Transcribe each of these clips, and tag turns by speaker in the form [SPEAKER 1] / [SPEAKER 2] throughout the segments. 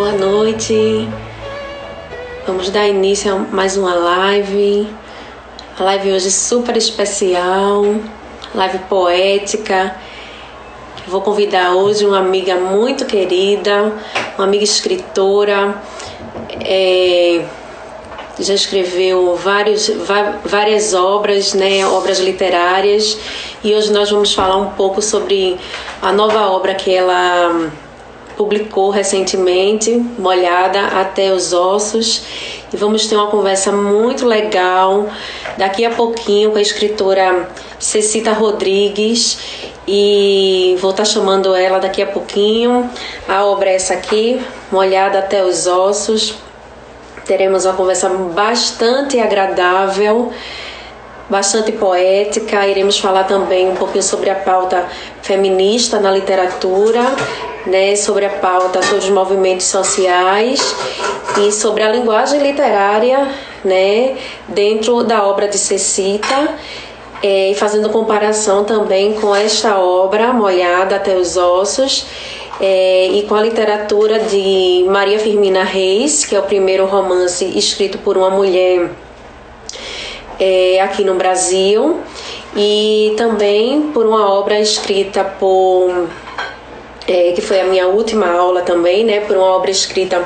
[SPEAKER 1] boa noite. Vamos dar início a mais uma live. A live hoje super especial, live poética. Vou convidar hoje uma amiga muito querida, uma amiga escritora, já escreveu várias obras, né, obras literárias, e hoje nós vamos falar um pouco sobre a nova obra que ela publicou recentemente, Molhada até os Ossos, e vamos ter uma conversa muito legal daqui a pouquinho com a escritora Cecita Rodrigues, e vou estar chamando ela daqui a pouquinho. A obra é essa aqui, Molhada até os Ossos. Teremos uma conversa bastante agradável, bastante poética. Iremos falar também um pouquinho sobre a pauta feminista na literatura, né, sobre a pauta sobre os movimentos sociais e sobre a linguagem literária, né, dentro da obra de Cecita, e fazendo comparação também com esta obra, Molhada até os Ossos, e com a literatura de Maria Firmina Reis, que é o primeiro romance escrito por uma mulher aqui no Brasil, e também por uma obra escrita por que foi a minha última aula também, né, por uma obra escrita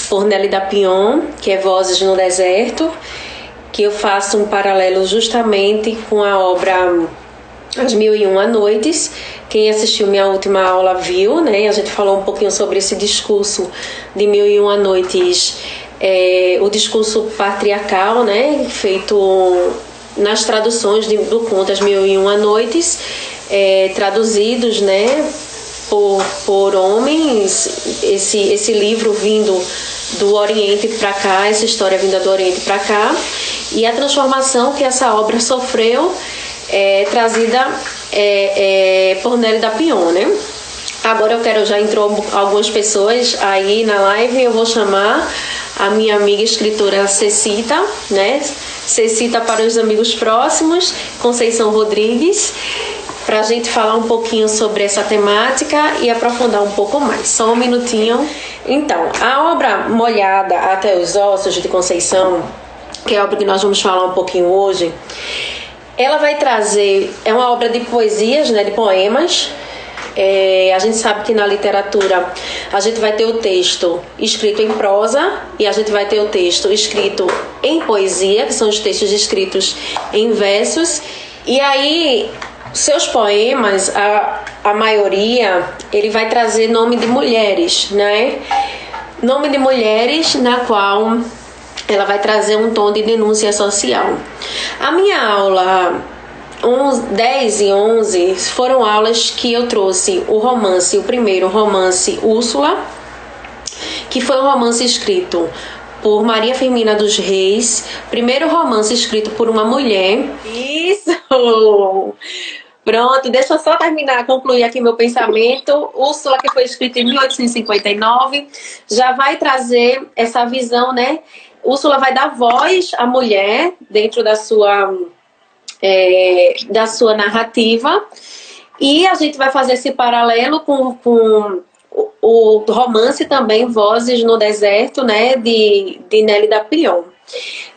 [SPEAKER 1] por Nélida Pion, que é Vozes no Deserto, que eu faço um paralelo justamente com a obra As Mil e Uma Noites. Quem assistiu minha última aula viu, né? A gente falou um pouquinho sobre esse discurso de Mil e Uma Noites, o discurso patriarcal, né? Feito nas traduções do conto As Mil e Uma Noites, traduzidos, né? Por homens. Esse livro vindo do Oriente para cá, essa história vinda do Oriente para cá, e a transformação que essa obra sofreu, trazida por Nélida Pion, né? Agora já entrou algumas pessoas aí na live, eu vou chamar a minha amiga escritora Cecita, né? Cecita para os amigos próximos, Conceição Rodrigues, para a gente falar um pouquinho sobre essa temática e aprofundar um pouco mais. Só um minutinho. Então, a obra Molhada até os Ossos, de Conceição, que é a obra que nós vamos falar um pouquinho hoje, ela vai trazer, é uma obra de poesias, né, de poemas. A gente sabe que na literatura a gente vai ter o texto escrito em prosa e a gente vai ter o texto escrito em poesia, que são os textos escritos em versos. E aí, seus poemas, a maioria, ele vai trazer nome de mulheres, né? Nome de mulheres na qual ela vai trazer um tom de denúncia social. A minha aula 10 e 11 foram aulas que eu trouxe o primeiro romance, Úrsula, que foi um romance escrito por Maria Firmina dos Reis, primeiro romance escrito por uma mulher. Isso! Pronto, deixa eu só concluir aqui meu pensamento. Úrsula, que foi escrita em 1859, já vai trazer essa visão, né? Úrsula vai dar voz à mulher dentro da sua narrativa, e a gente vai fazer esse paralelo com o romance também Vozes no Deserto, né, de Nélida Pion.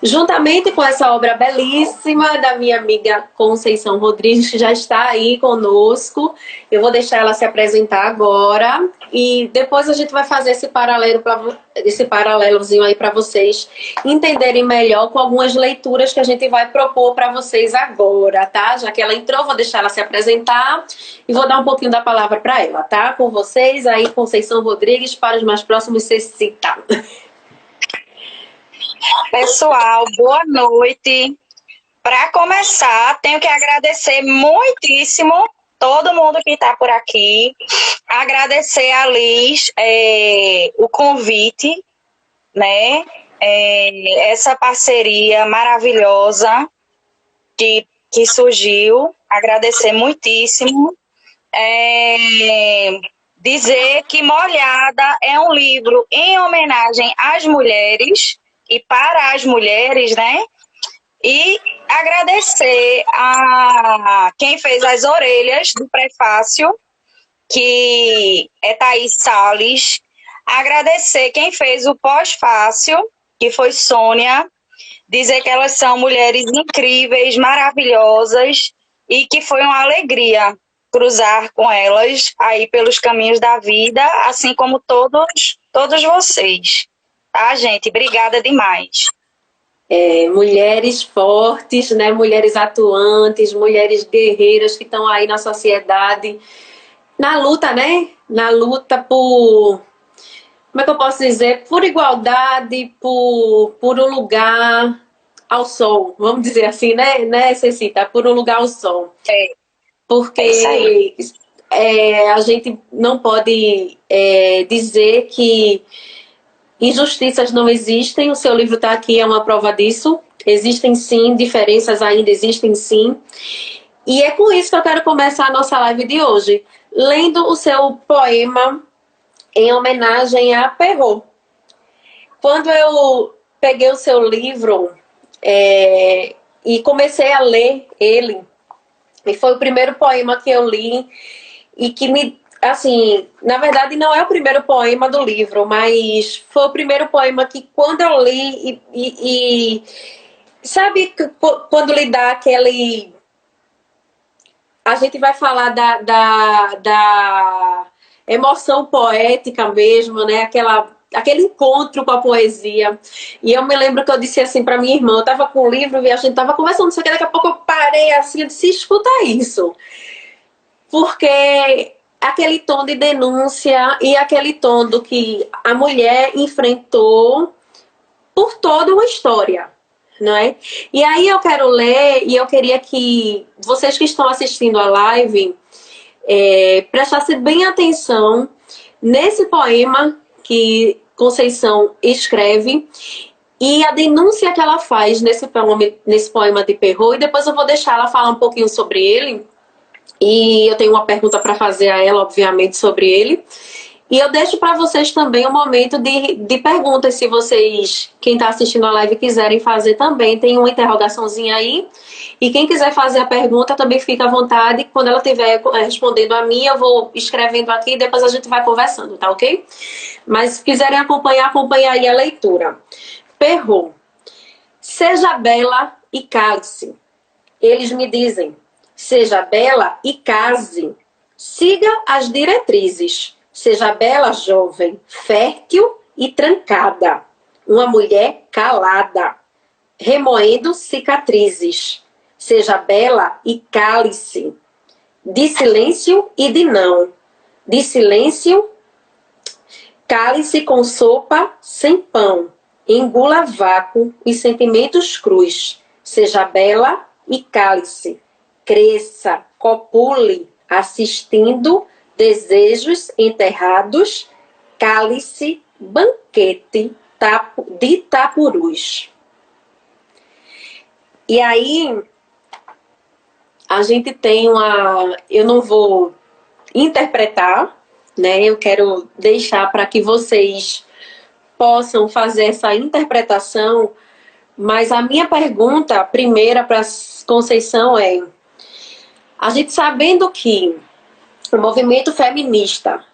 [SPEAKER 1] Juntamente com essa obra belíssima da minha amiga Conceição Rodrigues, que já está aí conosco. Eu vou deixar ela se apresentar agora e depois a gente vai fazer esse paralelozinho aí para vocês entenderem melhor com algumas leituras que a gente vai propor para vocês agora, tá? Já que ela entrou, vou deixar ela se apresentar e vou dar um pouquinho da palavra para ela, tá? Com vocês aí, Conceição Rodrigues, para os mais próximos, Cecita.
[SPEAKER 2] Pessoal, boa noite. Para começar, tenho que agradecer muitíssimo todo mundo que está por aqui. Agradecer a Liz o convite, né? Essa parceria maravilhosa que surgiu. Agradecer muitíssimo. Dizer que Molhada é um livro em homenagem às mulheres e para as mulheres, né? E agradecer a quem fez as orelhas do prefácio, que é Thaís Salles, Agradecer quem fez o pós-fácil, que foi Sônia. Dizer que elas são mulheres incríveis, maravilhosas e que foi uma alegria cruzar com elas aí pelos caminhos da vida, assim como todos vocês. Tá, gente? Obrigada demais.
[SPEAKER 1] Mulheres fortes, né? Mulheres atuantes, mulheres guerreiras que estão aí na sociedade, na luta, né? Na luta por, como é que eu posso dizer? Por igualdade, por um lugar ao sol, vamos dizer assim, né, Cecita? Por um lugar ao sol. Porque a gente não pode dizer que injustiças não existem. O seu livro está aqui, é uma prova disso. Existem sim, diferenças ainda existem sim. E é com isso que eu quero começar a nossa live de hoje, lendo o seu poema em homenagem a Perrault. Quando eu peguei o seu livro e comecei a ler ele, e foi o primeiro poema que eu li e que me, assim, na verdade não é o primeiro poema do livro, mas foi o primeiro poema que quando eu li sabe quando lhe dá aquele... A gente vai falar da emoção poética mesmo, né? Aquele encontro com a poesia. E eu me lembro que eu disse assim para minha irmã, eu tava com o livro e a gente tava conversando, não sei o que, daqui a pouco eu parei assim, eu disse, escuta isso. Porque aquele tom de denúncia e aquele tom do que a mulher enfrentou por toda uma história, não é? E aí eu quero ler, e eu queria que vocês que estão assistindo a live prestassem bem atenção nesse poema que Conceição escreve e a denúncia que ela faz nesse poema de Perrault, e depois eu vou deixar ela falar um pouquinho sobre ele, e eu tenho uma pergunta para fazer a ela, obviamente, sobre ele. E eu deixo para vocês também um momento de perguntas, se vocês, quem está assistindo a live, quiserem fazer também. Tem uma interrogaçãozinha aí. E quem quiser fazer a pergunta também fica à vontade. Quando ela estiver respondendo a mim, eu vou escrevendo aqui e depois a gente vai conversando, tá ok? Mas se quiserem acompanhar, acompanhe aí a leitura. Perrault. Seja bela e cale-se. Eles me dizem, seja bela e case. Siga as diretrizes. Seja bela, jovem, fértil e trancada. Uma mulher calada, remoendo cicatrizes. Seja bela e cale-se. De silêncio e de não. De silêncio, cale-se com sopa sem pão. Engula vácuo e sentimentos crus. Seja bela e cale-se. Cresça, copule, assistindo desejos enterrados, cálice, banquete de tapurus. E aí, a gente tem uma... Eu não vou interpretar, né? Eu quero deixar para que vocês possam fazer essa interpretação, mas a minha pergunta primeira para Conceição é: a gente sabendo que o movimento feminista,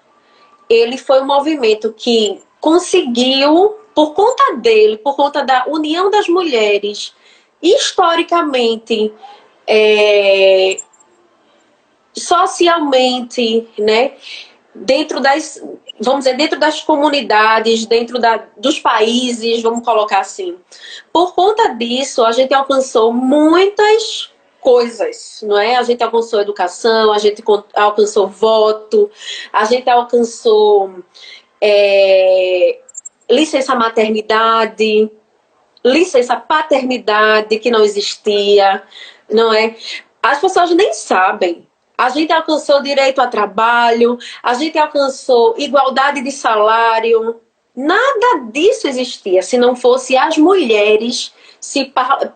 [SPEAKER 1] ele foi um movimento que conseguiu, por conta dele, por conta da união das mulheres, historicamente, socialmente, né, dentro das, vamos dizer, dentro das comunidades, dentro dos países, vamos colocar assim. Por conta disso, a gente alcançou muitas coisas, não é? A gente alcançou educação, a gente alcançou voto, a gente alcançou licença maternidade, licença paternidade, que não existia, não é? As pessoas nem sabem. A gente alcançou direito a trabalho, a gente alcançou igualdade de salário. Nada disso existia se não fosse as mulheres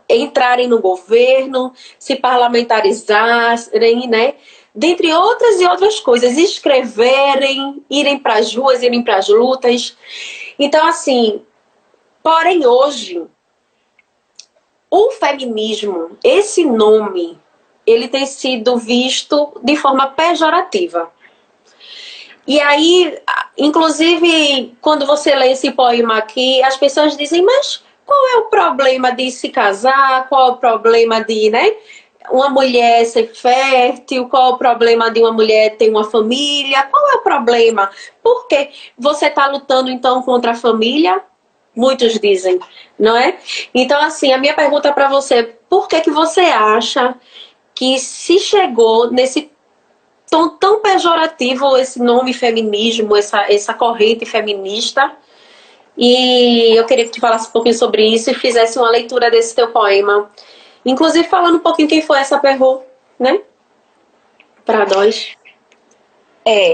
[SPEAKER 1] entrarem no governo, se parlamentarizarem, né? Dentre outras e outras coisas, escreverem, irem para as ruas, irem para as lutas. Então, assim, porém hoje, o feminismo, esse nome, ele tem sido visto de forma pejorativa. E aí, inclusive, quando você lê esse poema aqui, as pessoas dizem, mas qual é o problema de se casar? Qual é o problema de, né, uma mulher ser fértil? Qual é o problema de uma mulher ter uma família? Qual é o problema? Por que você está lutando, então, contra a família? Muitos dizem, não é? Então, assim, a minha pergunta para você, por que que você acha que se chegou nesse tom tão pejorativo, esse nome feminismo, essa corrente feminista? E eu queria que tu falasse um pouquinho sobre isso e fizesse uma leitura desse teu poema. Inclusive falando um pouquinho quem foi essa Perrault, né? Para nós.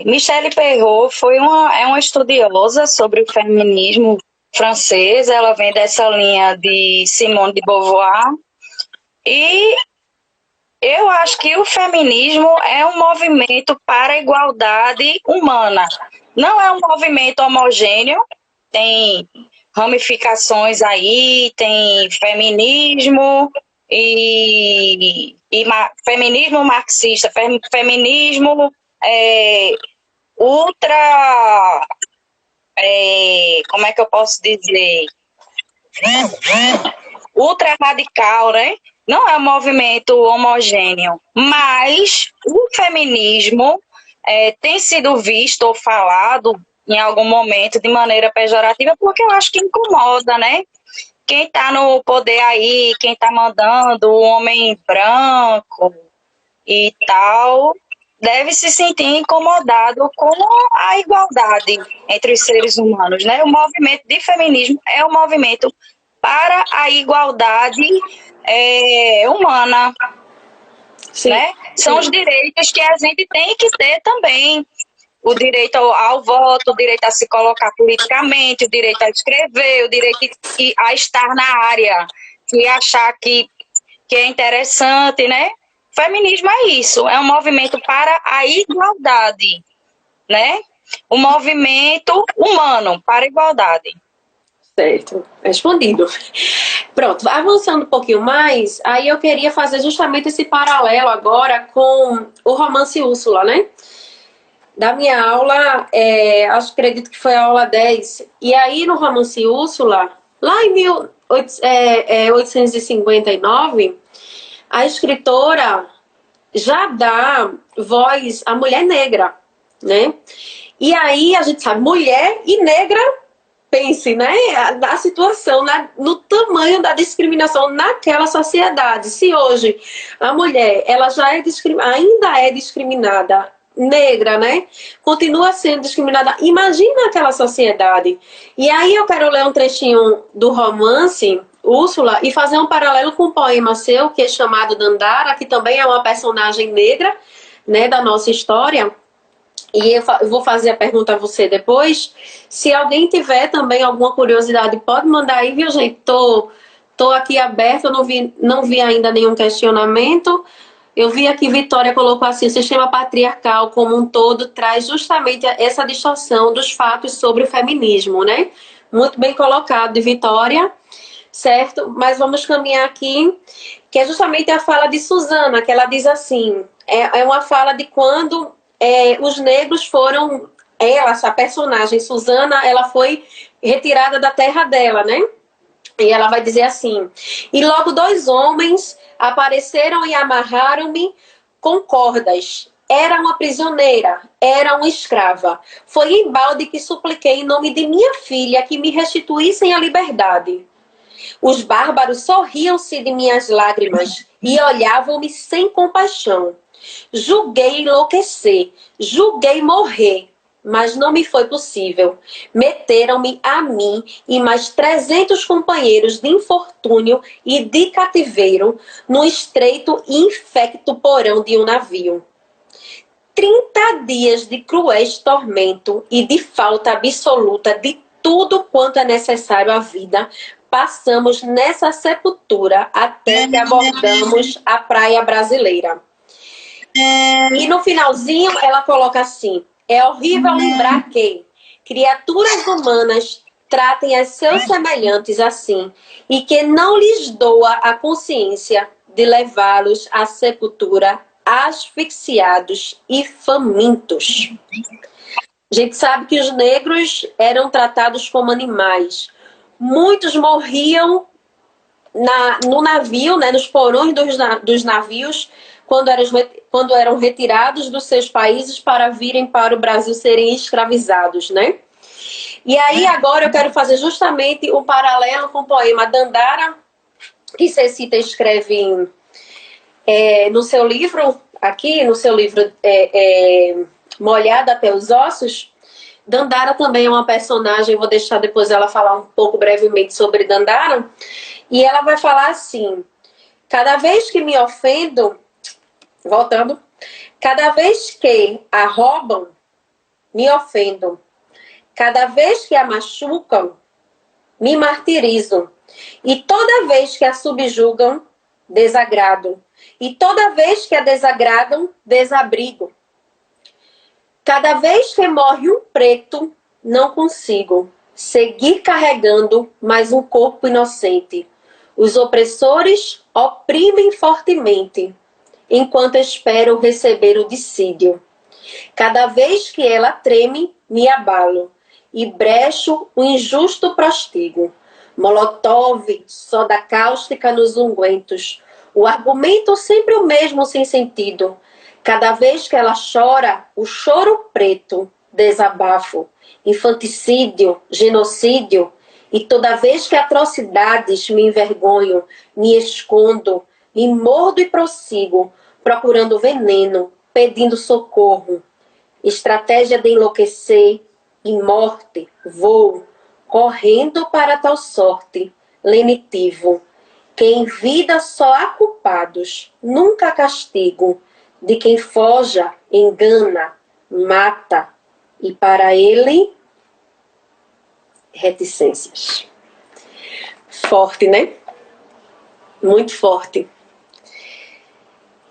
[SPEAKER 2] Michelle Perrault é uma estudiosa sobre o feminismo francês. Ela vem dessa linha de Simone de Beauvoir. E eu acho que o feminismo é um movimento para a igualdade humana. Não é um movimento homogêneo, tem ramificações aí, tem feminismo feminismo marxista, feminismo ultra, como é que eu posso dizer? Ultra radical, né? Não é um movimento homogêneo, mas o feminismo tem sido visto ou falado em algum momento de maneira pejorativa, porque eu acho que incomoda, né? Quem está no poder aí, quem está mandando, o homem branco e tal, deve se sentir incomodado com a igualdade entre os seres humanos, né? O movimento de feminismo é um movimento para a igualdade humana,
[SPEAKER 1] Sim.
[SPEAKER 2] Né? São os direitos que a gente tem que ter também. O direito ao voto, o direito a se colocar politicamente, o direito a escrever, o direito a estar na área e achar que é interessante, né? Feminismo é isso, é um movimento para a igualdade, né? Um movimento humano para a igualdade.
[SPEAKER 1] Certo, respondido. Pronto, avançando um pouquinho mais, aí eu queria fazer justamente esse paralelo agora com o romance Úrsula, né? Da minha aula, acredito que foi a aula 10. E aí no romance Úrsula, lá em 1859, a escritora já dá voz à mulher negra, né? E aí a gente sabe, mulher e negra, pense, né? A situação, no tamanho da discriminação naquela sociedade. Se hoje a mulher, ela já ainda é discriminada, negra, né? Continua sendo discriminada. Imagina aquela sociedade. E aí eu quero ler um trechinho do romance Úrsula e fazer um paralelo com um poema seu, que é chamado Dandara, que também é uma personagem negra, né, da nossa história. E eu vou fazer a pergunta a você depois. Se alguém tiver também alguma curiosidade, pode mandar aí, viu, gente? Tô aqui aberta, eu não vi ainda nenhum questionamento. Eu vi aqui, Vitória colocou assim, o sistema patriarcal como um todo traz justamente essa distorção dos fatos sobre o feminismo, né? Muito bem colocado, de Vitória, certo? Mas vamos caminhar aqui, que é justamente a fala de Susana, que ela diz assim, é uma fala de quando os negros foram, essa personagem, Susana, ela foi retirada da terra dela, né? E ela vai dizer assim, e logo 2 homens apareceram e amarraram-me com cordas. Era uma prisioneira, era uma escrava. Foi em balde que supliquei em nome de minha filha que me restituíssem a liberdade. Os bárbaros sorriam-se de minhas lágrimas e olhavam-me sem compaixão. Julguei enlouquecer, julguei morrer, mas não me foi possível. Meteram-me a mim e mais 300 companheiros de infortúnio e de cativeiro no estreito e infecto porão de um navio. 30 dias de cruéis tormento e de falta absoluta de tudo quanto é necessário à vida passamos nessa sepultura até que abordamos a praia brasileira. E no finalzinho ela coloca assim, é horrível lembrar que criaturas humanas tratem as seus semelhantes assim e que não lhes doa a consciência de levá-los à sepultura asfixiados e famintos. gente sabe que os negros eram tratados como animais. Muitos morriam no navio, né, nos porões dos navios, quando eram retirados dos seus países para virem para o Brasil serem escravizados, né? E aí agora eu quero fazer justamente um paralelo com o poema Dandara, que Cecita escreve no seu livro, aqui no seu livro Molhada até os Ossos. Dandara também é uma personagem, vou deixar depois ela falar um pouco brevemente sobre Dandara. E ela vai falar assim: cada vez que me ofendo, voltando, cada vez que a roubam, me ofendo. Cada vez que a machucam, me martirizo. E toda vez que a subjugam, desagrado. E toda vez que a desagradam, desabrigo. Cada vez que morre um preto, não consigo seguir carregando mais um corpo inocente. Os opressores oprimem fortemente, enquanto espero receber o dissídio. Cada vez que ela treme, me abalo e brecho o injusto prostigo. Molotov, soda cáustica nos ungüentos. O argumento sempre o mesmo sem sentido. Cada vez que ela chora, o choro preto, desabafo, infanticídio, genocídio. E toda vez que atrocidades me envergonho, me escondo, me mordo e prossigo, procurando veneno, pedindo socorro. Estratégia de enlouquecer e morte, vou, correndo para tal sorte, lenitivo. Que em vida só há culpados, nunca castigo, de quem foja, engana, mata, e para ele, reticências. Forte, né? Muito forte.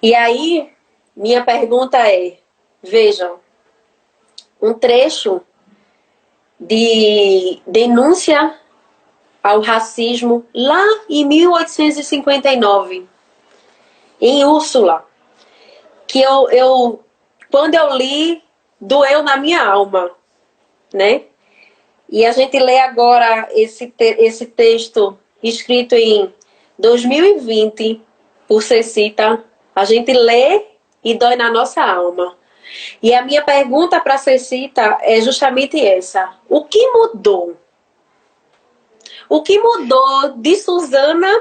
[SPEAKER 1] E aí, minha pergunta é, vejam, um trecho de denúncia ao racismo lá em 1859, em Úrsula, que quando eu li, doeu na minha alma, né? E a gente lê agora esse texto escrito em 2020 por Cecita, a gente lê e dói na nossa alma. E a minha pergunta para Cecita é justamente essa: o que mudou? O que mudou de Suzana,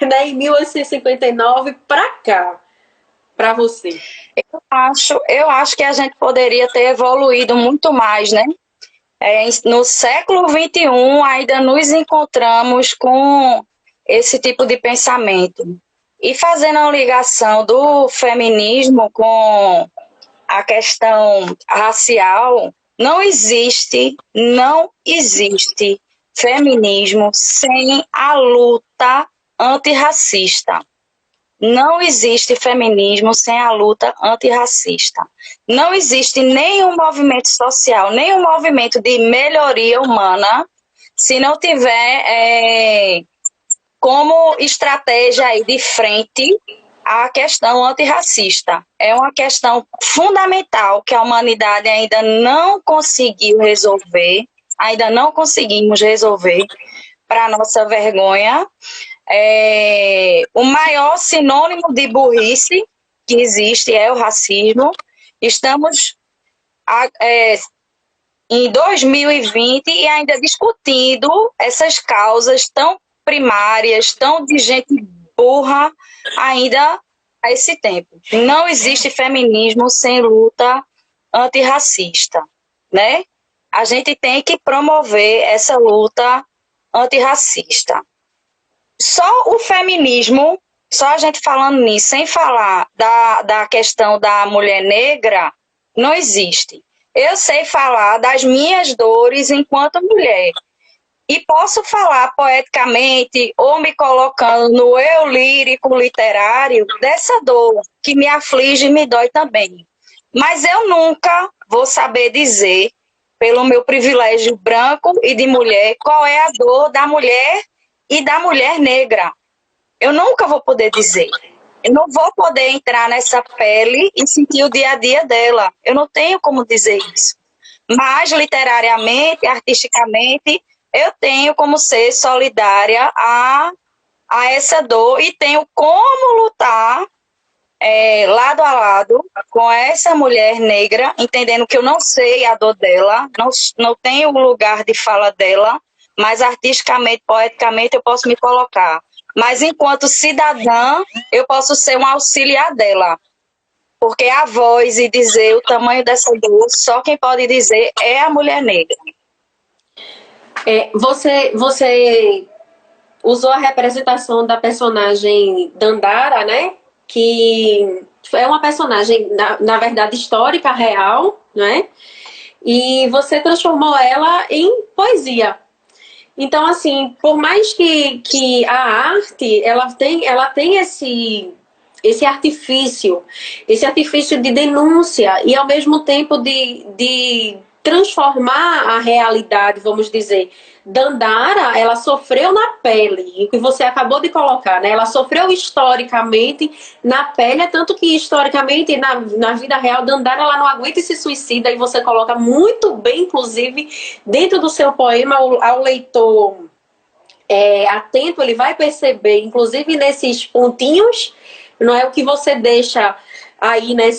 [SPEAKER 1] né, em 1859 para cá, para você?
[SPEAKER 2] Eu acho que a gente poderia ter evoluído muito mais, né? No século XXI ainda nos encontramos com esse tipo de pensamento. E fazendo a ligação do feminismo com a questão racial, não existe feminismo sem a luta antirracista. Não existe feminismo sem a luta antirracista. Não existe nenhum movimento social, nenhum movimento de melhoria humana, se não tiver como estratégia aí de frente a questão antirracista. É uma questão fundamental que a humanidade ainda não conseguiu resolver, ainda não conseguimos resolver, para nossa vergonha. O maior sinônimo de burrice que existe é o racismo. Estamos em 2020 e ainda discutindo essas causas tão primárias, tão de gente burra ainda a esse tempo. Não existe feminismo sem luta antirracista, né? A gente tem que promover essa luta antirracista. Só o feminismo, só a gente falando nisso, sem falar da questão da mulher negra, não existe. Eu sei falar das minhas dores enquanto mulher. E posso falar poeticamente ou me colocando no eu lírico literário dessa dor que me aflige e me dói também. Mas eu nunca vou saber dizer, pelo meu privilégio branco e de mulher, qual é a dor da mulher e da mulher negra. Eu nunca vou poder dizer. Eu não vou poder entrar nessa pele e sentir o dia a dia dela. Eu não tenho como dizer isso. mas literariamente, artisticamente, eu tenho como ser solidária a essa dor e tenho como lutar lado a lado com essa mulher negra, entendendo que eu não sei a dor dela, não tenho o lugar de fala dela, mas artisticamente, poeticamente eu posso me colocar. Mas enquanto cidadã, eu posso ser um auxiliar dela. Porque a voz e dizer o tamanho dessa dor, só quem pode dizer é a mulher negra.
[SPEAKER 1] Você usou a representação da personagem Dandara, né? Que é uma personagem, na verdade, histórica, real, né? E você transformou ela em poesia. Então, assim, por mais que a arte, ela tem esse artifício de denúncia e, ao mesmo tempo, de transformar a realidade, vamos dizer. Dandara, ela sofreu na pele, o que você acabou de colocar, né? Ela sofreu historicamente na pele, tanto que historicamente, na vida real, Dandara, ela não aguenta e se suicida, e você coloca muito bem, inclusive, dentro do seu poema, ao leitor atento, ele vai perceber, inclusive nesses pontinhos, não é o que você deixa aí, né,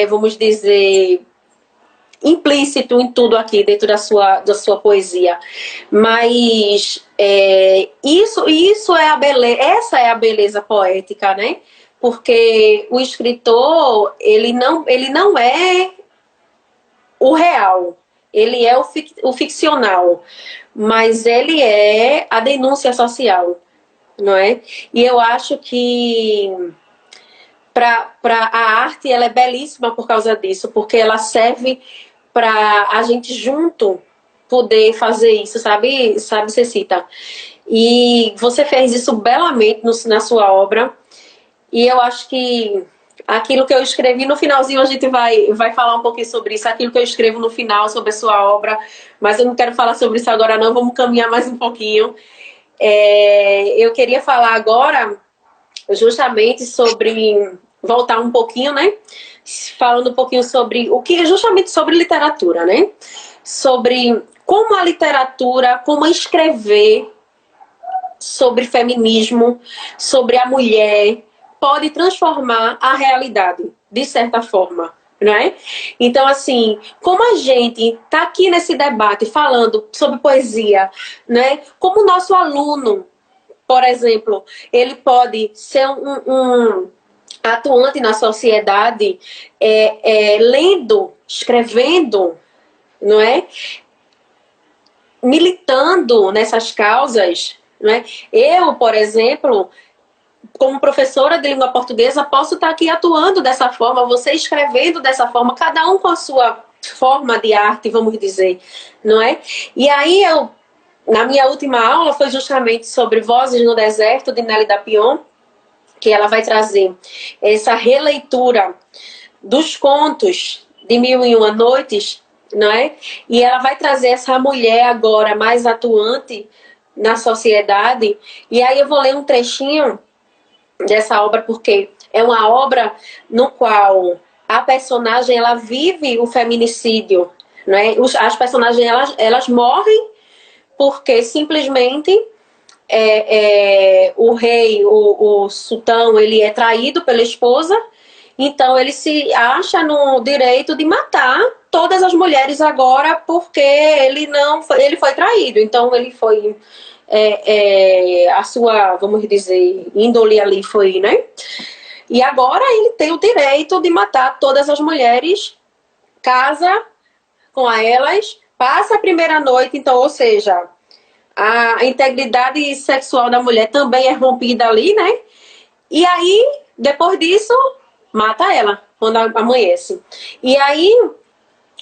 [SPEAKER 1] vamos dizer, implícito em tudo aqui dentro da sua poesia. Mas isso é a beleza, essa é a beleza poética, né? Porque o escritor, ele não é o real, ele é o ficcional, mas ele é a denúncia social, não é? E eu acho que para a arte, ela é belíssima por causa disso, porque ela serve para a gente junto poder fazer isso, sabe, Cecita? E você fez isso belamente na sua obra, e eu acho que aquilo que eu escrevi no finalzinho, a gente vai falar um pouquinho sobre isso, aquilo que eu escrevo no final sobre a sua obra, mas eu não quero falar sobre isso agora não, vamos caminhar mais um pouquinho. Eu queria falar agora justamente sobre, voltar um pouquinho, né? Falando um pouquinho sobre justamente sobre literatura, né? Sobre como a literatura, como escrever sobre feminismo, sobre a mulher, pode transformar a realidade, de certa forma, não é? Então, assim, como a gente está aqui nesse debate falando sobre poesia, né? Como o nosso aluno, por exemplo, ele pode ser um atuante na sociedade, lendo, escrevendo, não é? Militando nessas causas, não é? Eu, por exemplo, como professora de língua portuguesa, posso estar aqui atuando dessa forma, você escrevendo dessa forma, cada um com a sua forma de arte, vamos dizer, não é? E aí na minha última aula foi justamente sobre Vozes no Deserto, de Nélida Pion, que ela vai trazer essa releitura dos contos de Mil e Uma Noites, não é? E ela vai trazer essa mulher agora mais atuante na sociedade. E aí eu vou ler um trechinho dessa obra, porque é uma obra no qual a personagem, ela vive o feminicídio, não é? As personagens, elas morrem porque simplesmente o rei, o sultão, ele é traído pela esposa, então ele se acha no direito de matar todas as mulheres agora, porque ele foi traído, então ele foi a sua, vamos dizer, índole ali foi, né? E agora ele tem o direito de matar todas as mulheres, casa com elas, passa a primeira noite, então, ou seja, a integridade sexual da mulher também é rompida ali, né? E aí, depois disso, mata ela quando amanhece. E aí,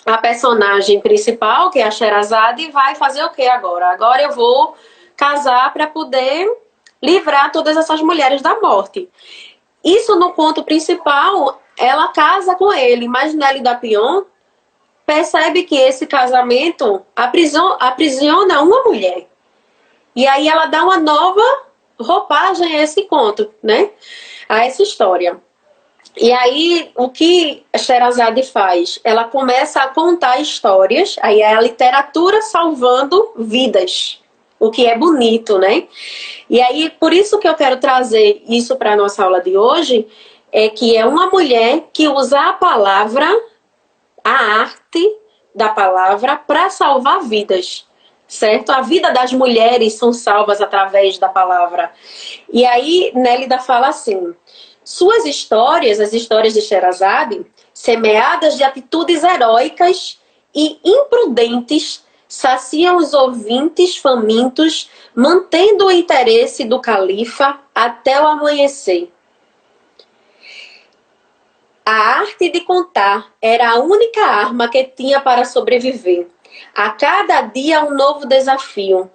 [SPEAKER 1] a personagem principal, que é a Sherazade, vai fazer o que agora? Agora eu vou casar para poder livrar todas essas mulheres da morte. Isso no conto principal, ela casa com ele, mas Nélida Pion percebe que esse casamento aprisiona uma mulher. E aí ela dá uma nova roupagem a esse conto, né? A essa história. E aí, o que a Sherazade faz? Ela começa a contar histórias, aí é a literatura salvando vidas, o que é bonito, né? E aí, por isso que eu quero trazer isso para a nossa aula de hoje, é que é uma mulher que usa a palavra, a arte da palavra, para salvar vidas, certo? A vida das mulheres são salvas através da palavra. E aí, Nélida fala assim: suas histórias, as histórias de Sherazade, semeadas de atitudes heróicas e imprudentes, saciam os ouvintes famintos, mantendo o interesse do califa até o amanhecer. A arte de contar era a única arma que tinha para sobreviver. A cada dia um novo desafio.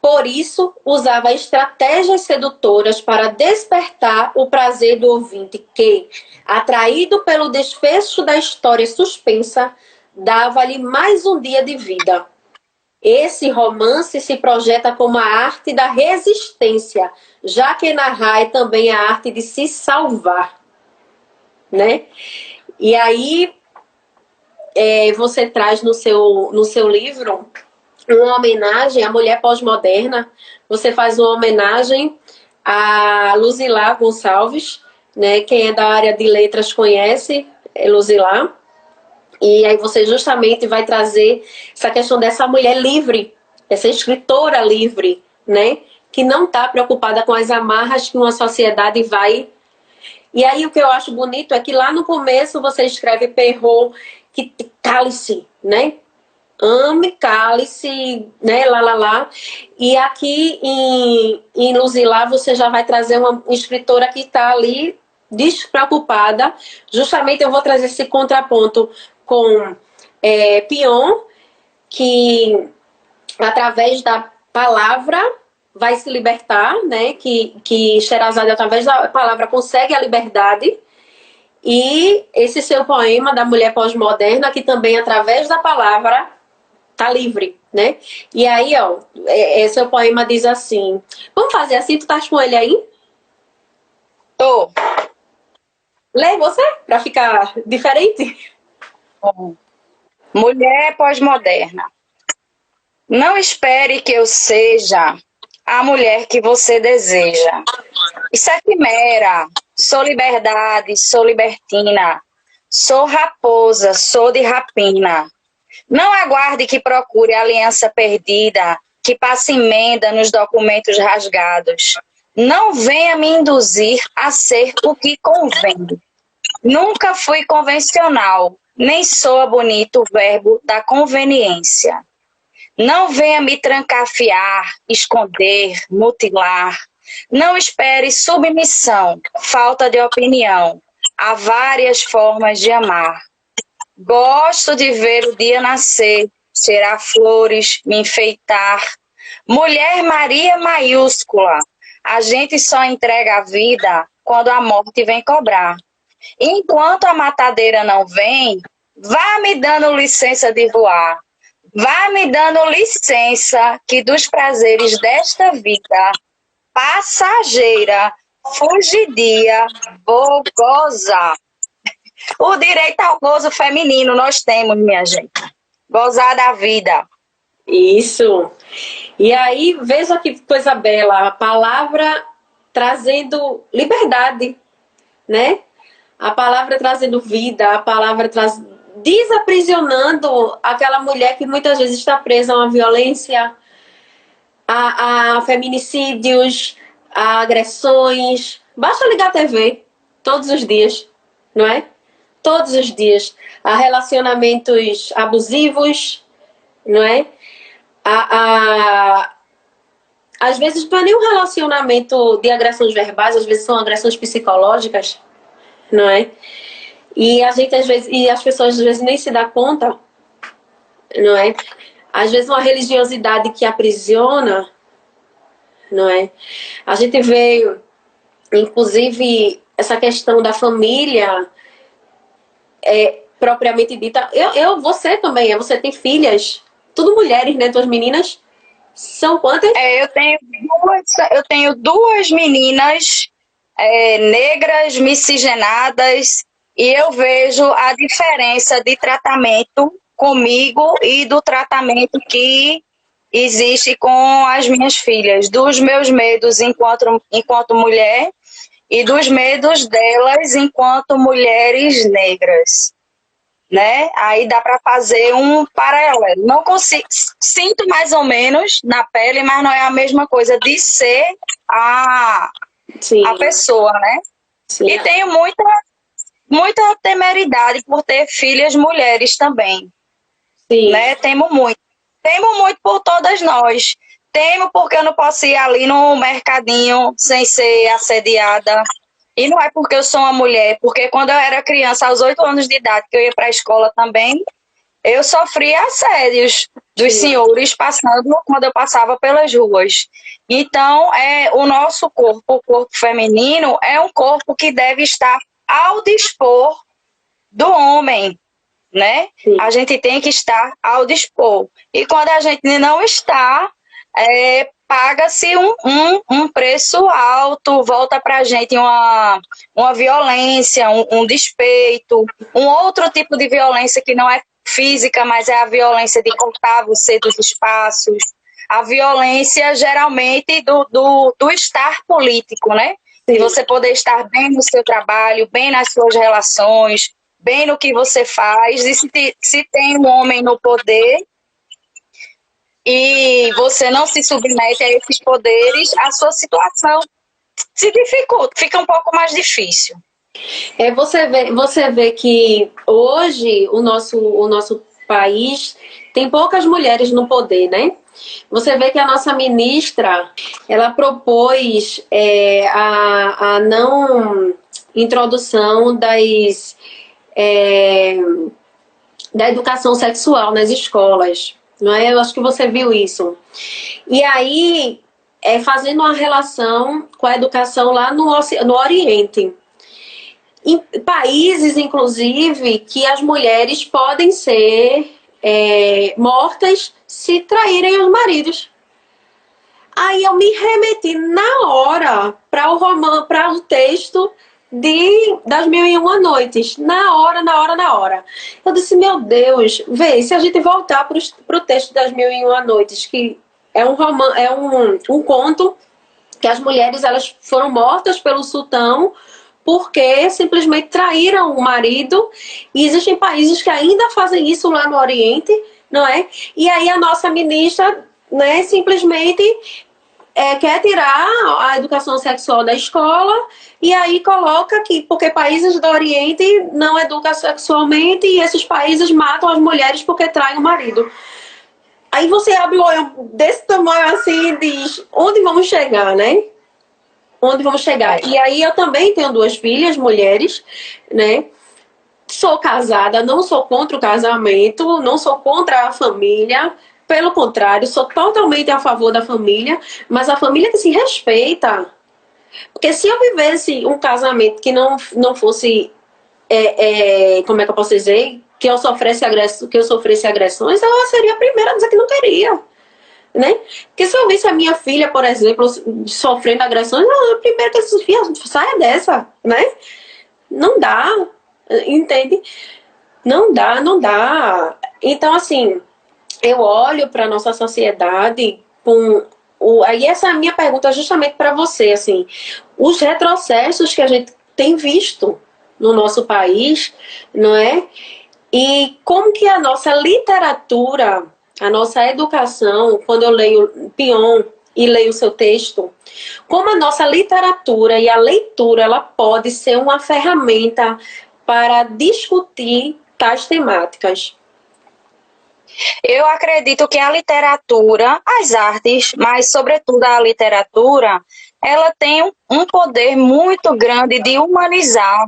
[SPEAKER 1] Por isso, usava estratégias sedutoras para despertar o prazer do ouvinte que, atraído pelo desfecho da história suspensa, dava-lhe mais um dia de vida. Esse romance se projeta como a arte da resistência, já que narrar é também a arte de se salvar, né? E aí, você traz no seu livro uma homenagem à mulher pós-moderna. Você faz uma homenagem a Luzilá Gonçalves, né? Quem é da área de letras conhece Luzilá. E aí você justamente vai trazer essa questão dessa mulher livre, essa escritora livre, né? Que não está preocupada com as amarras que uma sociedade vai. E aí o que eu acho bonito é que lá no começo você escreve Perrault, que cale-se, né? Ame, cale-se, né, lá. E aqui em Luzilá você já vai trazer uma escritora que está ali despreocupada. Justamente eu vou trazer esse contraponto com Pion, que através da palavra vai se libertar, né? Que Sherazade, através da palavra, consegue a liberdade. E esse seu poema da mulher pós-moderna, que também, através da palavra, tá livre, né? E aí, ó, seu poema diz assim: vamos fazer assim, tu tá com ele aí?
[SPEAKER 2] Tô.
[SPEAKER 1] Lê você, pra ficar diferente?
[SPEAKER 2] Mulher pós-moderna. Não espere que eu seja a mulher que você deseja. Isso é quimera. Sou liberdade, sou libertina. Sou raposa, sou de rapina. Não aguarde que procure a aliança perdida, que passe emenda nos documentos rasgados. Não venha me induzir a ser o que convém. Nunca fui convencional, nem soa bonito o verbo da conveniência. Não venha me trancafiar, esconder, mutilar. Não espere submissão, falta de opinião. Há várias formas de amar. Gosto de ver o dia nascer, cheirar flores, me enfeitar. Mulher Maria maiúscula, a gente só entrega a vida quando a morte vem cobrar. Enquanto a matadeira não vem, vá me dando licença de voar. Vá me dando licença que dos prazeres desta vida passageira, fugidia, vou gozar. O direito ao gozo feminino nós temos, minha gente. Gozar da vida.
[SPEAKER 1] Isso. E aí, veja que coisa bela, a palavra trazendo liberdade, né? A palavra trazendo vida, a palavra desaprisionando aquela mulher que muitas vezes está presa a uma violência, a feminicídios, a agressões. Basta ligar a TV todos os dias, não é? Todos os dias. A relacionamentos abusivos, não é? Às vezes não é nem um relacionamento de agressões verbais, às vezes são agressões psicológicas, não é? E a gente às vezes, e as pessoas às vezes nem se dão conta, não é? Às vezes uma religiosidade que aprisiona, não é? A gente vê, inclusive, essa questão da família propriamente dita. Você também, você tem filhas, tudo mulheres, né? Tuas meninas são quantas?
[SPEAKER 2] Eu tenho duas meninas negras, miscigenadas, e eu vejo a diferença de tratamento comigo e do tratamento que existe com as minhas filhas, dos meus medos enquanto mulher e dos medos delas enquanto mulheres negras, né? Aí dá para fazer um paralelo. Não consigo, sinto mais ou menos na pele, mas não é a mesma coisa de ser a pessoa, né? Sim. E tenho muita temeridade por ter filhas mulheres também. Sim. Né? Temo muito por todas nós. Temo porque eu não posso ir ali no mercadinho sem ser assediada. E não é porque eu sou uma mulher, porque quando eu era criança, aos 8 anos de idade, que eu ia para a escola também, eu sofria assédios dos senhores quando eu passava pelas ruas. Então, o nosso corpo, o corpo feminino, é um corpo que deve estar ao dispor do homem, né? Sim. A gente tem que estar ao dispor. E quando a gente não está, paga-se um preço alto, volta para a gente uma violência, um despeito, um outro tipo de violência que não é física, mas é a violência de cortar você dos espaços, a violência geralmente do estar político, né? De você poder estar bem no seu trabalho, bem nas suas relações, bem no que você faz, e se tem um homem no poder e você não se submete a esses poderes, a sua situação se dificulta, fica um pouco mais difícil.
[SPEAKER 1] Você vê que hoje o nosso país tem poucas mulheres no poder, né? Você vê que a nossa ministra, ela propôs a não introdução da educação sexual nas escolas, não é? Eu acho que você viu isso. E aí, fazendo uma relação com a educação lá no Oriente. Em países, inclusive, que as mulheres podem ser mortas se traírem os maridos. Aí eu me remeti na hora para o texto das Mil e Uma Noites. Na hora. Eu disse, meu Deus, vê, se a gente voltar para o texto das Mil e Uma Noites, que é um conto que as mulheres elas foram mortas pelo sultão porque simplesmente traíram o marido, e existem países que ainda fazem isso lá no Oriente, não é? E aí a nossa ministra, né, simplesmente quer tirar a educação sexual da escola, e aí coloca que porque países do Oriente não educam sexualmente e esses países matam as mulheres porque traem o marido. Aí você abre o olho desse tamanho assim e diz, onde vamos chegar, né? Onde vamos chegar? E aí eu também tenho 2 filhas, mulheres, né? Sou casada, não sou contra o casamento, não sou contra a família, pelo contrário, sou totalmente a favor da família, mas a família que se respeita. Porque se eu vivesse um casamento que não fosse, como é que eu posso dizer, que eu sofresse agressões, eu seria a primeira a dizer que não queria. Né? Porque se eu visse a minha filha, por exemplo, sofrendo agressões, primeiro que essa filha saia dessa, né? Não dá, entende? Não dá. Então, assim, eu olho para a nossa sociedade com aí essa é a minha pergunta justamente para você, assim, os retrocessos que a gente tem visto no nosso país, não é? E como que a nossa literatura, a nossa educação, quando eu leio Pion e leio o seu texto, como a nossa literatura e a leitura, ela pode ser uma ferramenta para discutir tais temáticas?
[SPEAKER 2] Eu acredito que a literatura, as artes, mas sobretudo a literatura, ela tem um poder muito grande de humanizar.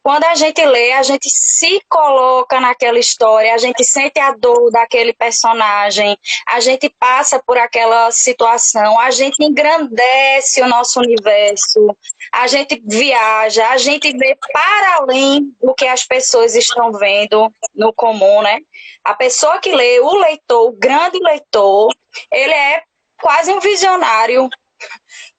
[SPEAKER 2] Quando a gente lê, a gente se coloca naquela história, a gente sente a dor daquele personagem, a gente passa por aquela situação, a gente engrandece o nosso universo, a gente viaja, a gente vê para além do que as pessoas estão vendo no comum, né? A pessoa que lê, o leitor, o grande leitor, ele é quase um visionário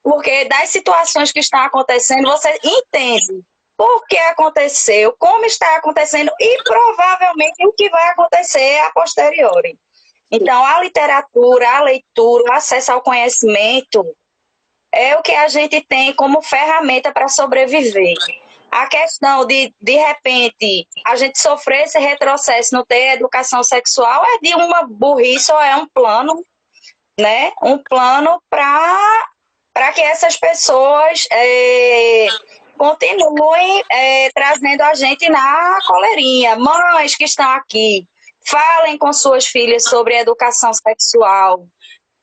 [SPEAKER 2] Porque das situações que estão acontecendo, você entende por que aconteceu, como está acontecendo e provavelmente o que vai acontecer a posteriori. Então, a literatura, a leitura, o acesso ao conhecimento é o que a gente tem como ferramenta para sobreviver. A questão de repente, a gente sofrer esse retrocesso, não ter educação sexual, é de uma burrice ou é um plano, né? Um plano para que essas pessoas continuem trazendo a gente na coleirinha. Mães que estão aqui, falem com suas filhas sobre educação sexual.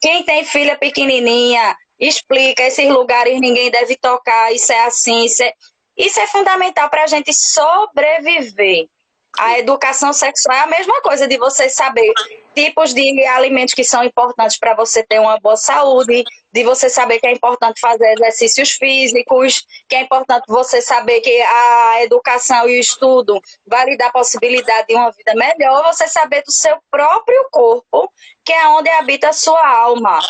[SPEAKER 2] Quem tem filha pequenininha, explica, esses lugares ninguém deve tocar, isso é assim, isso é fundamental para a gente sobreviver. A educação sexual é a mesma coisa de você saber tipos de alimentos que são importantes para você ter uma boa saúde, de você saber que é importante fazer exercícios físicos, que é importante você saber que a educação e o estudo vai lhe dar a possibilidade de uma vida melhor, você saber do seu próprio corpo, que é onde habita a sua alma.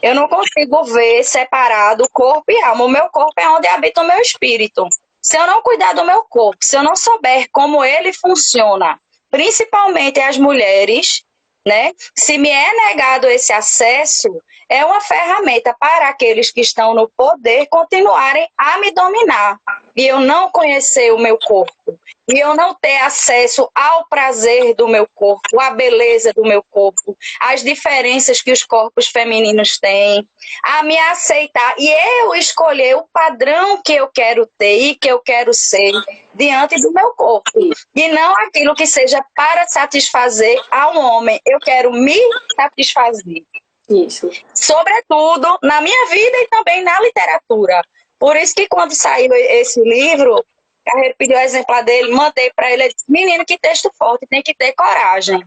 [SPEAKER 2] Eu não consigo ver separado corpo e alma. O meu corpo é onde habita o meu espírito. Se eu não cuidar do meu corpo, se eu não souber como ele funciona, principalmente as mulheres, né? Se me é negado esse acesso, é uma ferramenta para aqueles que estão no poder continuarem a me dominar. E eu não conhecer o meu corpo, e eu não ter acesso ao prazer do meu corpo, à beleza do meu corpo, às diferenças que os corpos femininos têm, a me aceitar e eu escolher o padrão que eu quero ter e que eu quero ser diante do meu corpo. E não aquilo que seja para satisfazer a um homem. Eu quero me satisfazer.
[SPEAKER 1] Isso.
[SPEAKER 2] Sobretudo na minha vida e também na literatura. Por isso que quando saiu esse livro, Carreiro pediu o exemplar dele, mandei para ele, ele disse, menino, que texto forte, tem que ter coragem.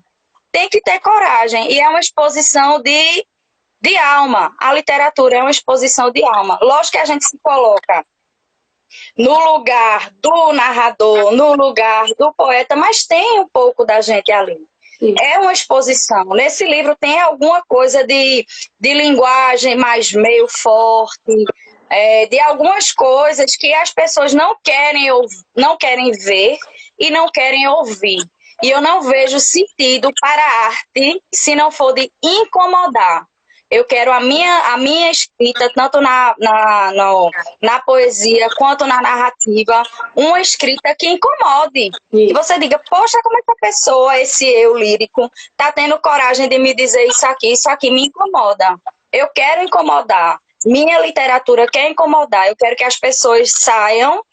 [SPEAKER 2] Tem que ter coragem. E é uma exposição de alma. A literatura é uma exposição de alma. Lógico que a gente se coloca no lugar do narrador, no lugar do poeta, mas tem um pouco da gente ali. Sim. É uma exposição. Nesse livro tem alguma coisa de linguagem mais meio forte, de algumas coisas que as pessoas não querem ver e não querem ouvir. E eu não vejo sentido para a arte se não for de incomodar. Eu quero a minha escrita, tanto na poesia quanto na narrativa, uma escrita que incomode. Que você diga, poxa, como essa pessoa, esse eu lírico, está tendo coragem de me dizer isso aqui me incomoda. Eu quero incomodar. Minha literatura quer incomodar. Eu quero que as pessoas saiam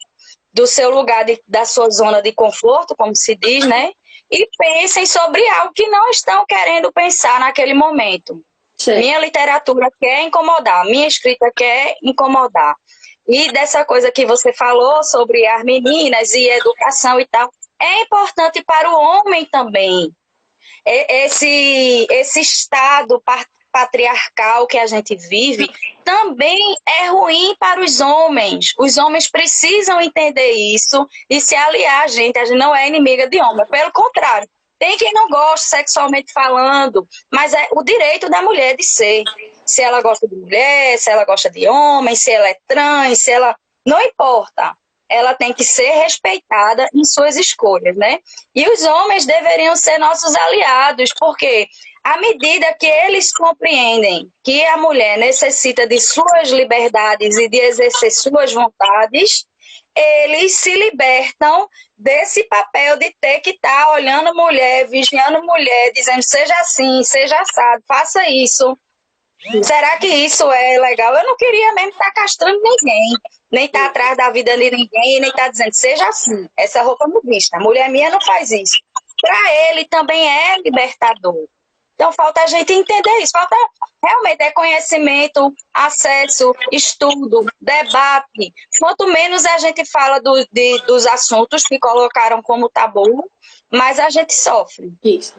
[SPEAKER 2] do seu lugar, da sua zona de conforto, como se diz, né? E pensem sobre algo que não estão querendo pensar naquele momento. Sim. Minha literatura quer incomodar, minha escrita quer incomodar. E dessa coisa que você falou sobre as meninas e educação e tal, é importante para o homem também. Esse estado patriarcal que a gente vive também é ruim para os homens. Os homens precisam entender isso e se aliar a gente não é inimiga de homem, pelo contrário. Tem quem não gosta sexualmente falando, mas é o direito da mulher de ser. Se ela gosta de mulher, se ela gosta de homem, se ela é trans, se ela... Não importa. Ela tem que ser respeitada em suas escolhas, né? E os homens deveriam ser nossos aliados, porque à medida que eles compreendem que a mulher necessita de suas liberdades e de exercer suas vontades, eles se libertam desse papel de ter que estar olhando mulher, vigiando mulher, dizendo seja assim, seja assado, faça isso. Será que isso é legal? Eu não queria mesmo estar castrando ninguém, nem estar atrás da vida de ninguém, nem estar dizendo seja assim, essa roupa não vista, a mulher minha não faz isso. Para ele também é libertador. Então, falta a gente entender isso. Falta realmente conhecimento, acesso, estudo, debate. Quanto menos a gente fala dos assuntos que colocaram como tabu, mais a gente sofre.
[SPEAKER 1] Isso.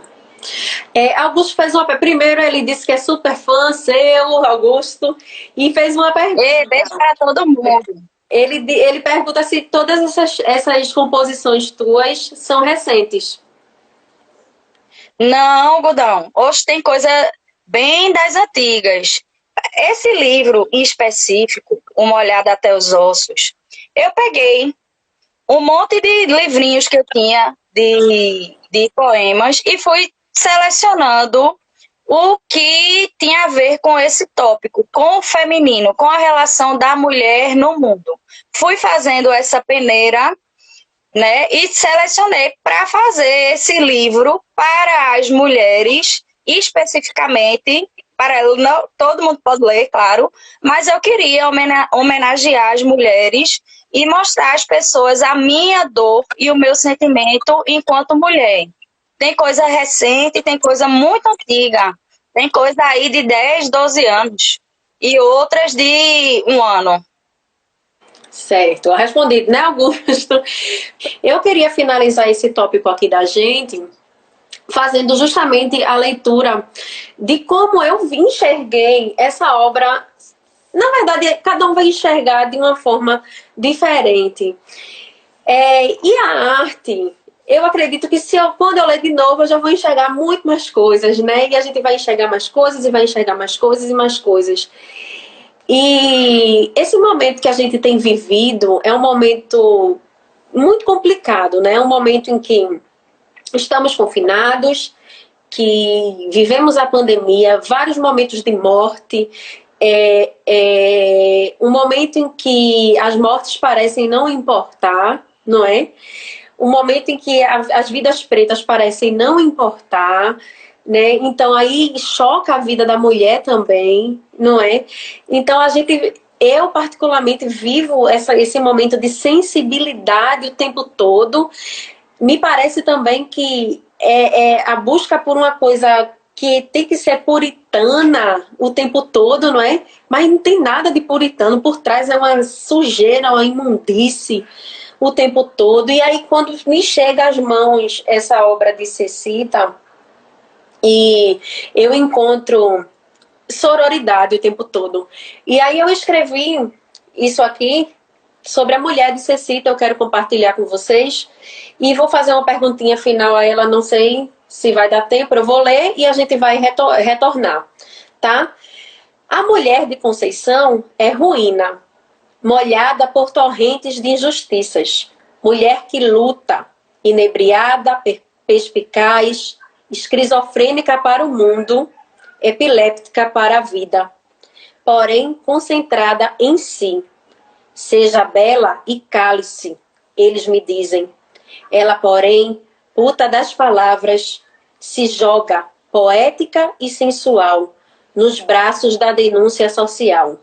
[SPEAKER 1] Augusto fez uma pergunta. Primeiro, ele disse que é super fã seu, Augusto, e fez uma pergunta.
[SPEAKER 2] Beijo para todo mundo.
[SPEAKER 1] Ele pergunta se todas essas composições tuas são recentes.
[SPEAKER 2] Não, Godão. Hoje tem coisa bem das antigas. esse livro em específico, Uma Olhada até os Ossos, eu peguei um monte de livrinhos que eu tinha de poemas e fui selecionando o que tinha a ver com esse tópico, com o feminino, com a relação da mulher no mundo. Fui fazendo essa peneira, né, e selecionei para fazer esse livro para as mulheres, especificamente, para não, todo mundo pode ler, claro, mas eu queria homenagear as mulheres e mostrar às pessoas a minha dor e o meu sentimento enquanto mulher. Tem coisa recente, tem coisa muito antiga, tem coisa aí de 10, 12 anos e outras de 1 ano.
[SPEAKER 1] Certo, respondido, né, Augusto? Eu queria finalizar esse tópico aqui da gente fazendo justamente a leitura de como eu enxerguei essa obra. Na verdade, cada um vai enxergar de uma forma diferente. E a arte, eu acredito que quando eu ler de novo, eu já vou enxergar muito mais coisas, né? E a gente vai enxergar mais coisas, e vai enxergar mais coisas e mais coisas. E esse momento que a gente tem vivido é um momento muito complicado, né? É um momento em que estamos confinados, que vivemos a pandemia, vários momentos de morte, um momento em que as mortes parecem não importar, não é? Um momento em que as vidas pretas parecem não importar, né? Então aí choca a vida da mulher também, não é? Então eu particularmente vivo esse momento de sensibilidade o tempo todo. Me parece também que a busca por uma coisa que tem que ser puritana o tempo todo, não é? Mas não tem nada de puritano, por trás é uma sujeira, uma imundície o tempo todo. E aí quando me chega às mãos essa obra de Cecita, e eu encontro sororidade o tempo todo. E aí eu escrevi isso aqui sobre a mulher de Cecita, eu quero compartilhar com vocês. E vou fazer uma perguntinha final a ela, não sei se vai dar tempo, eu vou ler e a gente vai retornar, tá? A mulher de Conceição é ruína, molhada por torrentes de injustiças. Mulher que luta, inebriada, perspicaz, esquizofrênica para o mundo, epiléptica para a vida, porém concentrada em si. Seja bela e cale-se, eles me dizem. Ela, porém, puta das palavras, se joga, poética e sensual, nos braços da denúncia social.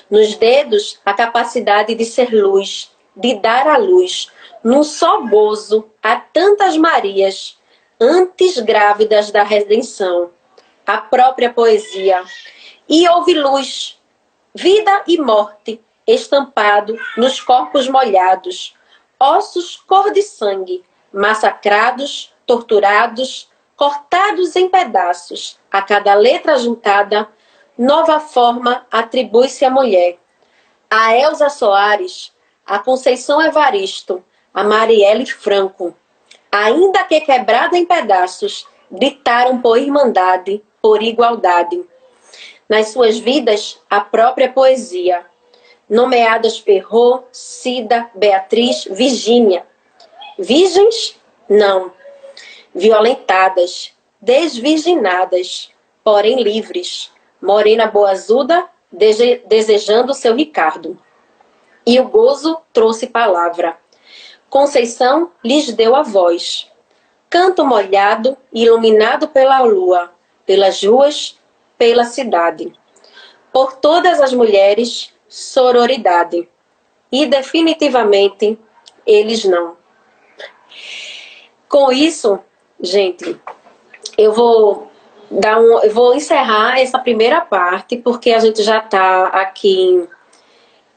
[SPEAKER 1] Nos dedos, a capacidade de ser luz, de dar a luz, num só gozo a tantas Marias, antes grávidas da redenção, a própria poesia. E houve luz, vida e morte, estampado nos corpos molhados, ossos cor de sangue, massacrados, torturados, cortados em pedaços, a cada letra juntada, nova forma atribui-se à mulher. A Elza Soares, a Conceição Evaristo, a Marielle Franco, ainda que quebrada em pedaços, gritaram por irmandade, por igualdade. Nas suas vidas, a própria poesia. Nomeadas Perrot, Cida, Beatriz, Virgínia. Virgens? Não. Violentadas, desvirginadas, porém livres. Morena boazuda, desejando seu Ricardo. E o gozo trouxe palavra. Conceição lhes deu a voz. Canto molhado, iluminado pela lua, pelas ruas, pela cidade. Por todas as mulheres, sororidade. E definitivamente, eles não. Com isso, gente, eu vou encerrar essa primeira parte, porque a gente já está aqui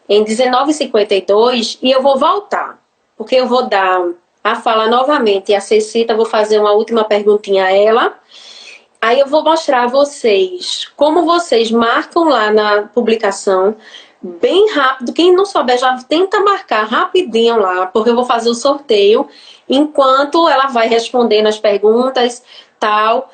[SPEAKER 1] em 19h52 e eu vou voltar, porque eu vou dar a fala novamente a Cecita, vou fazer uma última perguntinha a ela. Aí eu vou mostrar a vocês como vocês marcam lá na publicação, bem rápido. Quem não souber já tenta marcar rapidinho lá, porque eu vou fazer o sorteio enquanto ela vai respondendo as perguntas, tal,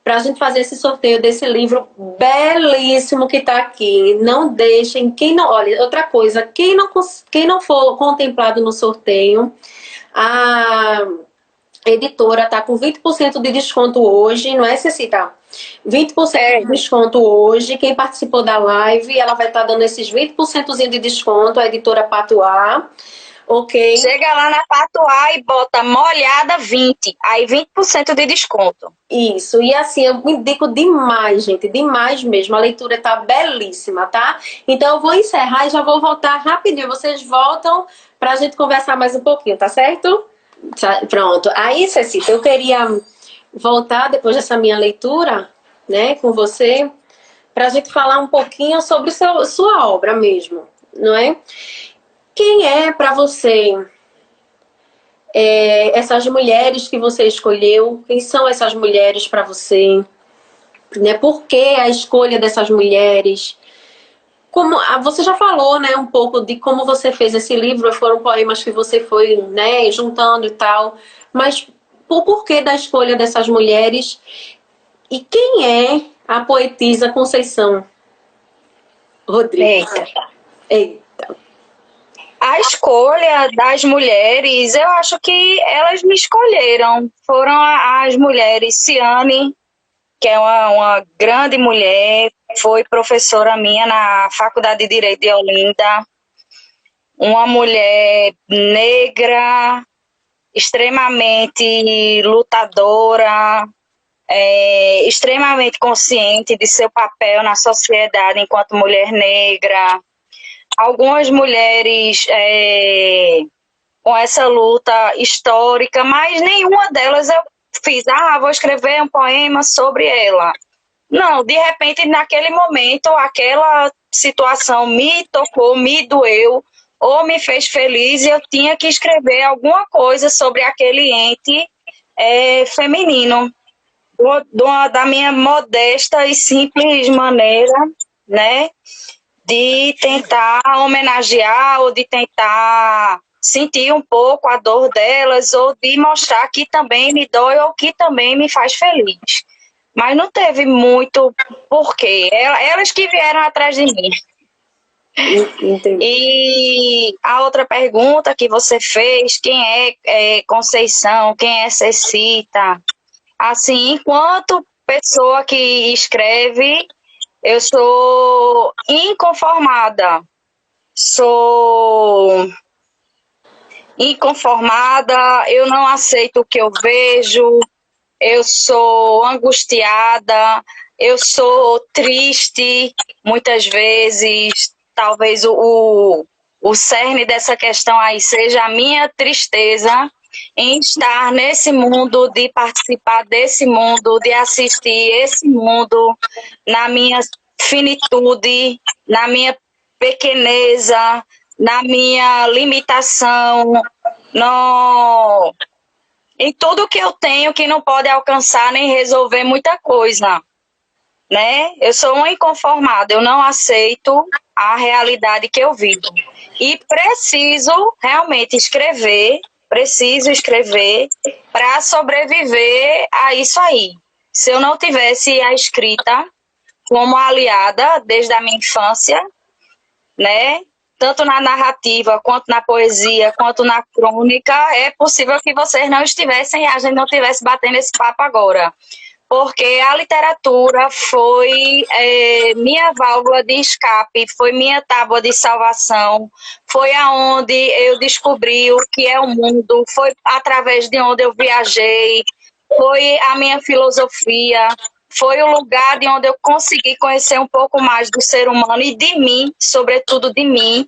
[SPEAKER 1] para a gente fazer esse sorteio desse livro belíssimo que está aqui. Não deixem, olha, outra coisa, quem não for contemplado no sorteio, a editora está com 20% de desconto hoje, não é, Cecita? 20% de desconto hoje. Quem participou da live, ela vai estar dando esses 20% de desconto, a editora Patuá. Ok.
[SPEAKER 2] Chega lá na Patuá e bota molhada 20, aí 20% de desconto.
[SPEAKER 1] Isso, e assim, eu indico demais, gente, demais mesmo. A leitura tá belíssima, tá? Então eu vou encerrar e já vou voltar rapidinho. Vocês voltam pra gente conversar mais um pouquinho, tá certo? Pronto. Aí, Cecita, eu queria voltar depois dessa minha leitura, né, com você, pra gente falar um pouquinho sobre sua obra mesmo, não é? Quem é para você essas mulheres que você escolheu? Quem são essas mulheres para você? Né? Por que a escolha dessas mulheres? Você já falou, né, um pouco de como você fez esse livro, foram poemas que você foi, né, juntando e tal, mas por porquê da escolha dessas mulheres? E quem é a poetisa Conceição Rodrigues? Eita.
[SPEAKER 2] A escolha das mulheres, eu acho que elas me escolheram. Foram as mulheres. Ciane, que é uma grande mulher, foi professora minha na Faculdade de Direito de Olinda. Uma mulher negra, extremamente lutadora, extremamente consciente de seu papel na sociedade enquanto mulher negra. Algumas mulheres com essa luta histórica, mas nenhuma delas eu fiz, vou escrever um poema sobre ela. Não, de repente, naquele momento, aquela situação me tocou, me doeu, ou me fez feliz, e eu tinha que escrever alguma coisa sobre aquele ente feminino, da minha modesta e simples maneira, né? De tentar homenagear ou de tentar sentir um pouco a dor delas ou de mostrar que também me dói ou que também me faz feliz. Mas não teve muito porquê. Elas que vieram atrás de mim.
[SPEAKER 1] Entendi.
[SPEAKER 2] E a outra pergunta que você fez, quem é Conceição, quem é Cecita? Assim, enquanto pessoa que escreve, eu sou inconformada. Sou inconformada, eu não aceito o que eu vejo, eu sou angustiada, eu sou triste, muitas vezes. Talvez o cerne dessa questão aí seja a minha tristeza em estar nesse mundo, de participar desse mundo, de assistir esse mundo na minha finitude, na minha pequeneza, na minha limitação, em tudo que eu tenho que não pode alcançar nem resolver muita coisa, né? Eu sou uma inconformada, eu não aceito a realidade que eu vivo. E preciso realmente escrever para sobreviver a isso aí. Se eu não tivesse a escrita como aliada desde a minha infância, né? Tanto na narrativa, quanto na poesia, quanto na crônica, é possível que vocês não estivessem, a gente não estivesse batendo esse papo agora. Porque a literatura foi minha válvula de escape, foi minha tábua de salvação, foi aonde eu descobri o que é o mundo, foi através de onde eu viajei, foi a minha filosofia, foi o lugar de onde eu consegui conhecer um pouco mais do ser humano e de mim, sobretudo de mim,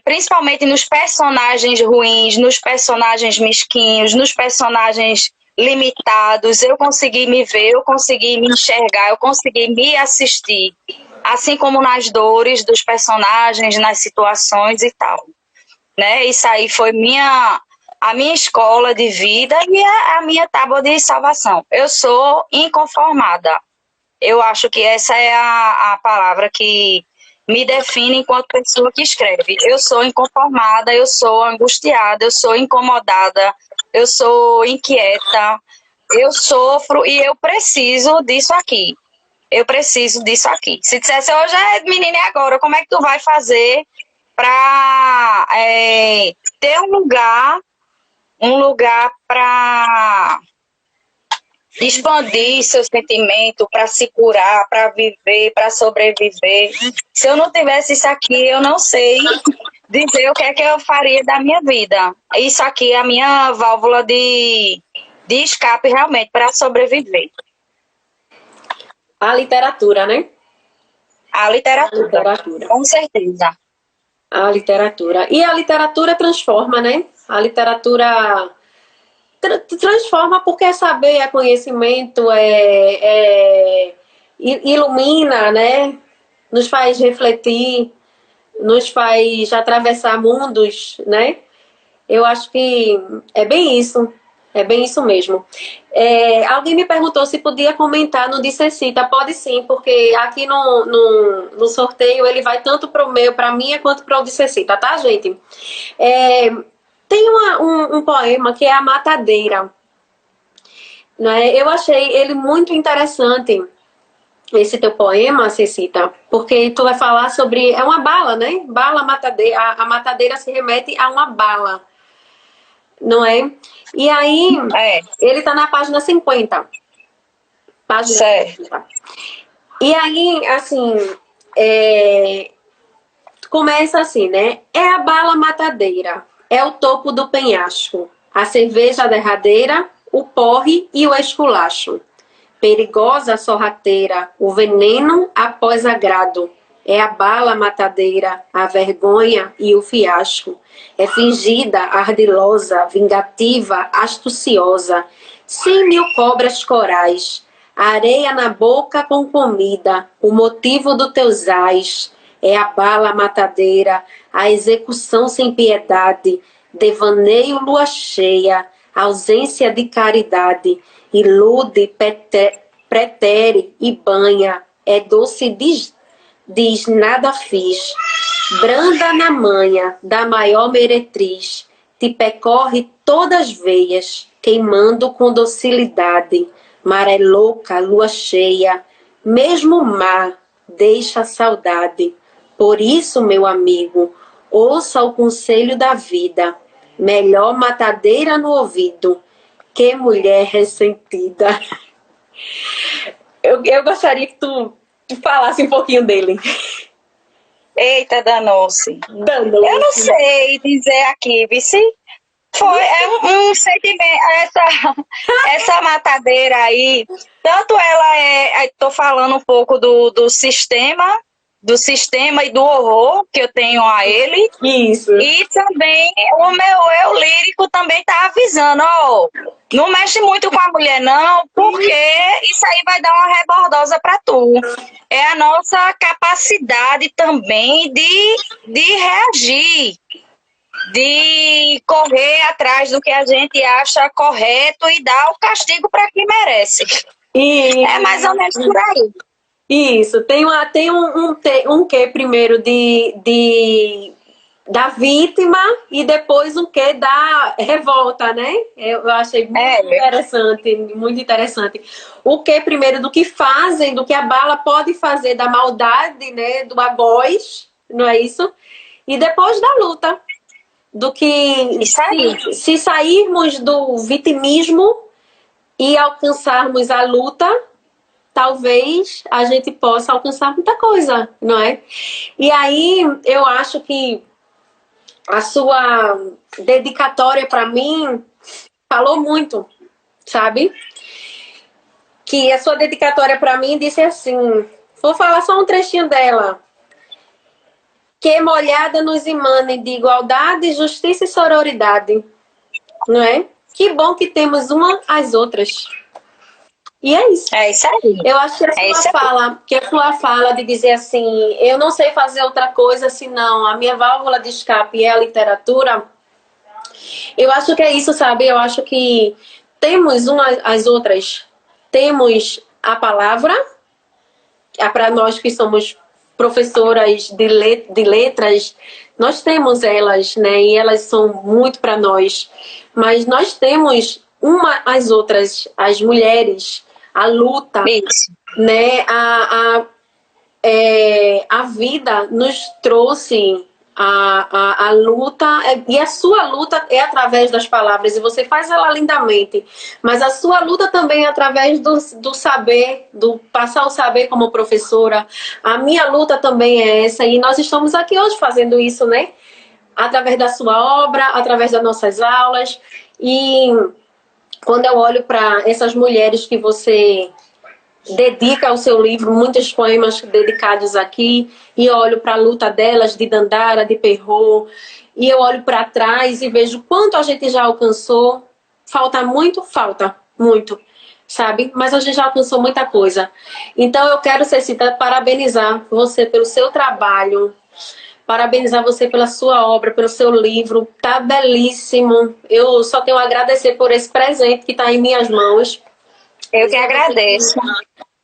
[SPEAKER 2] principalmente nos personagens ruins, nos personagens mesquinhos, nos personagens limitados. Eu consegui me ver, eu consegui me enxergar, eu consegui me assistir, assim como nas dores dos personagens, nas situações e tal, né? Isso aí foi a minha escola de vida e a minha tábua de salvação. Eu sou inconformada. Eu acho que essa é a palavra que me define enquanto pessoa que escreve. Eu sou inconformada, eu sou angustiada, eu sou incomodada, eu sou inquieta, eu sofro e eu preciso disso aqui. Eu preciso disso aqui. Se dissesse, hoje menina, e agora? Como é que tu vai fazer para ter um lugar para expandir seu sentimento, para se curar, para viver, para sobreviver? Se eu não tivesse isso aqui, eu não sei dizer o que é que eu faria da minha vida. Isso aqui é a minha válvula de escape realmente para sobreviver.
[SPEAKER 1] A literatura, né?
[SPEAKER 2] A literatura,
[SPEAKER 1] literatura.
[SPEAKER 2] Com certeza.
[SPEAKER 1] A literatura. E a literatura transforma, né? A literatura transforma porque é saber, é conhecimento, ilumina, né? Nos faz refletir, nos faz atravessar mundos, né? Eu acho que é bem isso. É bem isso mesmo. Alguém me perguntou se podia comentar no Dissecita. Pode sim, porque aqui no sorteio ele vai tanto para a minha quanto para o Dissecita, tá, gente? Tem um poema que é A Matadeira. Né? Eu achei ele muito interessante, esse teu poema, Cecita, porque tu vai falar sobre... É uma bala, né? Bala, matadeira. A matadeira se remete a uma bala, não é? E aí, ele tá na página 50. Página
[SPEAKER 2] certo.
[SPEAKER 1] 50. E aí, assim, começa assim, né? É a bala matadeira, é o topo do penhasco, a cerveja derradeira, o porre e o esculacho. Perigosa sorrateira, o veneno após agrado. É a bala matadeira, a vergonha e o fiasco. É fingida, ardilosa, vingativa, astuciosa. 100.000 cobras corais. Areia na boca com comida, o motivo do teus ais. É a bala matadeira, a execução sem piedade. Devaneio lua cheia, ausência de caridade. Ilude, pretere e banha. É doce diz nada fiz, branda na manha da maior meretriz, te percorre todas as veias, queimando com docilidade, maré louca, lua cheia, mesmo o mar deixa saudade. Por isso, meu amigo, ouça o conselho da vida, melhor matadeira no ouvido, que mulher ressentida. Eu gostaria que tu falasse um pouquinho dele.
[SPEAKER 2] Eita, danou-se. Eu não sei dizer aqui, vice. Um sentimento, essa matadeira aí, tanto ela estou falando um pouco do sistema e do horror que eu tenho a ele.
[SPEAKER 1] Isso.
[SPEAKER 2] E também o meu eu lírico também tá avisando, ó, não mexe muito com a mulher não, porque isso aí vai dar uma rebordosa para tu. É a nossa capacidade também de reagir, de correr atrás do que a gente acha correto e dar o castigo para quem merece. É mais ou menos por aí.
[SPEAKER 1] Isso, tem um quê primeiro da vítima e depois um quê da revolta, né? Eu achei muito interessante. O quê primeiro do que fazem, do que a bala pode fazer da maldade, né? Do algoz, não é isso? E depois da luta. Do que se sairmos do vitimismo e alcançarmos a luta, talvez a gente possa alcançar muita coisa, não é? E aí eu acho que a sua dedicatória para mim falou muito, sabe? Que a sua dedicatória para mim disse assim, vou falar só um trechinho dela. Que molhada nos emane de igualdade, justiça e sororidade, não é? Que bom que temos uma às outras. E é isso.
[SPEAKER 2] É isso aí.
[SPEAKER 1] Eu acho que a sua fala de dizer assim, eu não sei fazer outra coisa senão a minha válvula de escape é a literatura. Eu acho que é isso, sabe? Eu acho que temos umas às outras. Temos a palavra, para nós que somos professoras de letras, nós temos elas, né? E elas são muito para nós. Mas nós temos às outras, as mulheres, a luta,
[SPEAKER 2] Isso.
[SPEAKER 1] né? A vida nos trouxe a luta, e a sua luta é através das palavras, e você faz ela lindamente, mas a sua luta também é através do saber, do passar o saber como professora. A minha luta também é essa, e nós estamos aqui hoje fazendo isso, né? Através da sua obra, através das nossas aulas. E quando eu olho para essas mulheres que você dedica ao seu livro, muitos poemas dedicados aqui, e eu olho para a luta delas, de Dandara, de Perrault, e eu olho para trás e vejo quanto a gente já alcançou. Falta muito, sabe? Mas a gente já alcançou muita coisa. Então eu quero, Cecita, parabenizar você pelo seu trabalho, parabenizar você pela sua obra, pelo seu livro, tá belíssimo. Eu só tenho a agradecer por esse presente que está em minhas mãos.
[SPEAKER 2] Eu que agradeço.